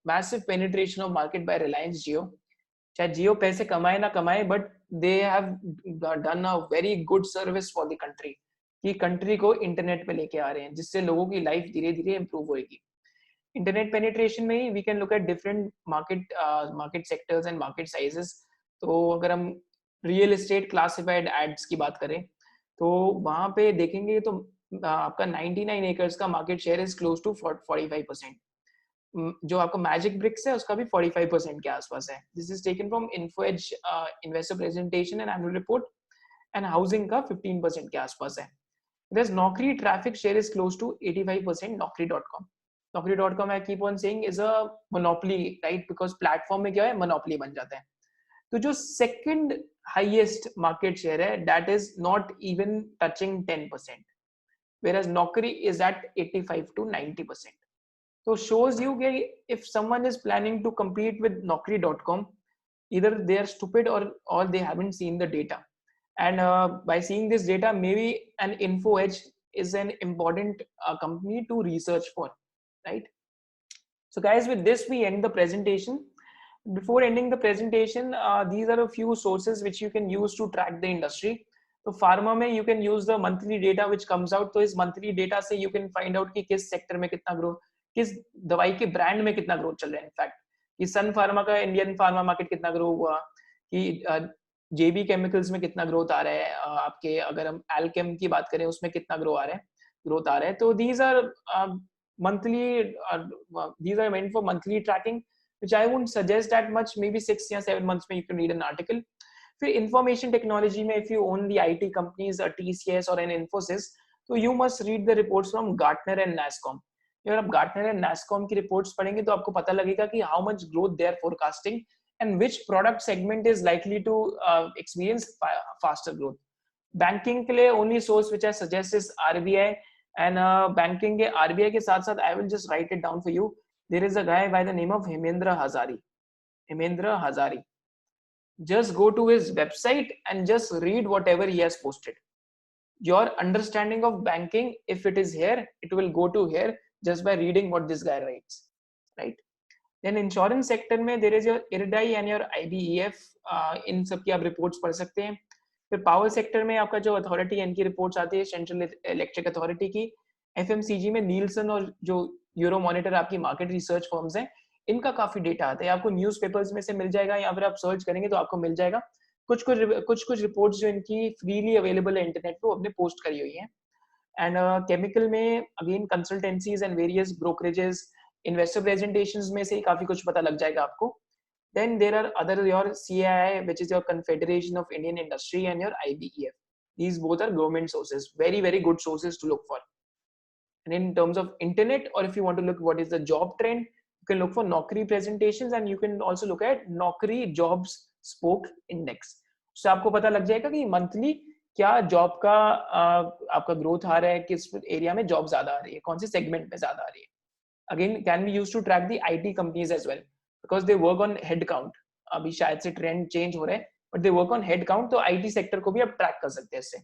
massive penetration of market by Reliance Jio. चाहे जियो पैसे कमाए ना कमाए, but they have done a very good service for the country, कि country को internet पे लेके आ रहे हैं, जिससे लोगों की लाइफ धीरे धीरे इंप्रूव होएगी. इंटरनेट पेनिट्रेशन में ही we can look at different market sectors and market sizes. तो अगर हम रियल एस्टेट क्लासिफाइड एड्स की बात करें तो वहां पे देखेंगे तो आपका 99 एकर्स का market share is close to 45%. जो आपका मैजिक ब्रिक्स है उसका भी 45% के आसपास है. This is taken from Info Edge investor presentation and annual report. And housing का 15% के आसपास है. There's Naukri traffic share is close to 85%. Naukri.com. Naukri.com, I keep on saying, is a monopoly, right? Because platform में क्या है, monopoly बन जाता है. तो जो second highest market share है, that is not even touching 10%, whereas Naukri is at 85 to 90%. So shows you that if someone is planning to compete with Naukri.com, either they are stupid or they haven't seen the data. And by seeing this data, maybe an InfoEdge is an important company to research for, right? So guys, with this we end the presentation. Before ending the presentation, these are a few sources which you can use to track the industry. तो pharma में you can use the monthly data which comes out. तो इस monthly data से you can find out कि किस sector में कितना growth, किस दवाई के ब्रांड में कितना ग्रोथ चल रहा है. इनफैक्ट कि सन फार्मा का इंडियन फार्मा मार्केट कितना ग्रो हुआ, कि जेबी केमिकल्स में कितना ग्रोथ आ रहा है, आपके अगर हम एल्केम की बात करें उसमें कितना ग्रोथ आ रहा है. तो these are monthly, these are meant for monthly tracking, which I wouldn't suggest that much. Maybe 6 or 7 months में you can read an article. फिर information technology में if you own the IT companies, a TCS or an Infosys, तो you must read the reports from Gartner and NASSCOM. अगर आप Gartner and NASSCOM की reports पढ़ेंगे तो आपको पता लगेगा कि how much growth they are forecasting and which product segment is likely to experience faster growth. Banking के लिए only source which I suggest is RBI, and banking के RBI के साथ साथ I will just write it down for you. There is a guy by the name of Hemendra Hazari. Just go to his website and just read whatever he has posted. Your understanding of banking, if it is here, it will go to here just by reading what this guy writes, right? Then insurance sector में there is your IRDAI and your IBEF. इन सब की आप reports पढ़ सकते हैं. फिर power sector में आपका जो authority है इनकी reports आती है, Central Electric Authority की. FMCG में Nielsen और जो Euromonitor आपकी market research firms हैं, इनका काफी डेटा आता है. आपको न्यूज़पेपर्स में से मिल जाएगा या फिर आप सर्च करेंगे तो आपको मिल जाएगा. कुछ रिपोर्ट्स जो इनकी फ्रीली अवेलेबल है इंटरनेट पे, अपने पोस्ट करी हुई हैं. एंड केमिकल में again consultancies and various brokerages, investor presentations में से काफी कुछ पता लग जाएगा आपको. Then there are other your CII, which is your Confederation of Indian Industry, and your IBEF. These both are government sources, very very good sources to look for. And in terms of internet, or if you want to look what is the job trend, you can look for Naukri presentations, and you can also look at Naukri jobs spoke index. So आपको पता लग जाएगा कि monthly क्या job का आपका growth आ रहा है, किस एरिया में जॉब ज्यादा आ रही है, कौन से सेगमेंट में ज्यादा आ रही है. Again can be use to track the IT companies as well because they work on head count. अभी शायद से ट्रेंड चेंज हो रहा है but they work on head count, तो आईटी सेक्टर को भी आप ट्रैक कर सकते हैं इससे.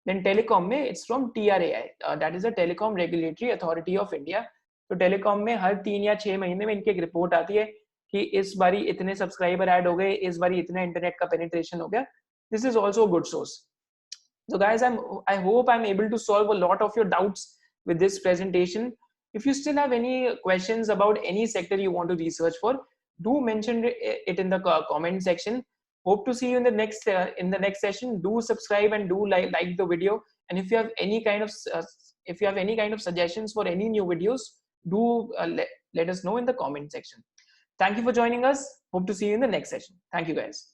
देन टेलीकॉम में it's from TRAI, that is a telecom regulatory authority of India. तो टेलीकॉम में हर 3 या 6 महीने में इनकी एक रिपोर्ट आती है कि इस बारी इतने सब्सक्राइबर ऐड हो गए, इस बारी इतना इंटरनेट का पेनिट्रेशन हो गया. This is also good source. So guys, I hope I'm able to solve a lot of your doubts with this presentation. If you still have any questions about any sector you want to research for, do mention it in the comment section. Hope to see you in the next session. Do subscribe and do like the video. And if you have any kind of suggestions for any new videos, do let us know in the comment section. Thank you for joining us. Hope to see you in the next session. Thank you guys.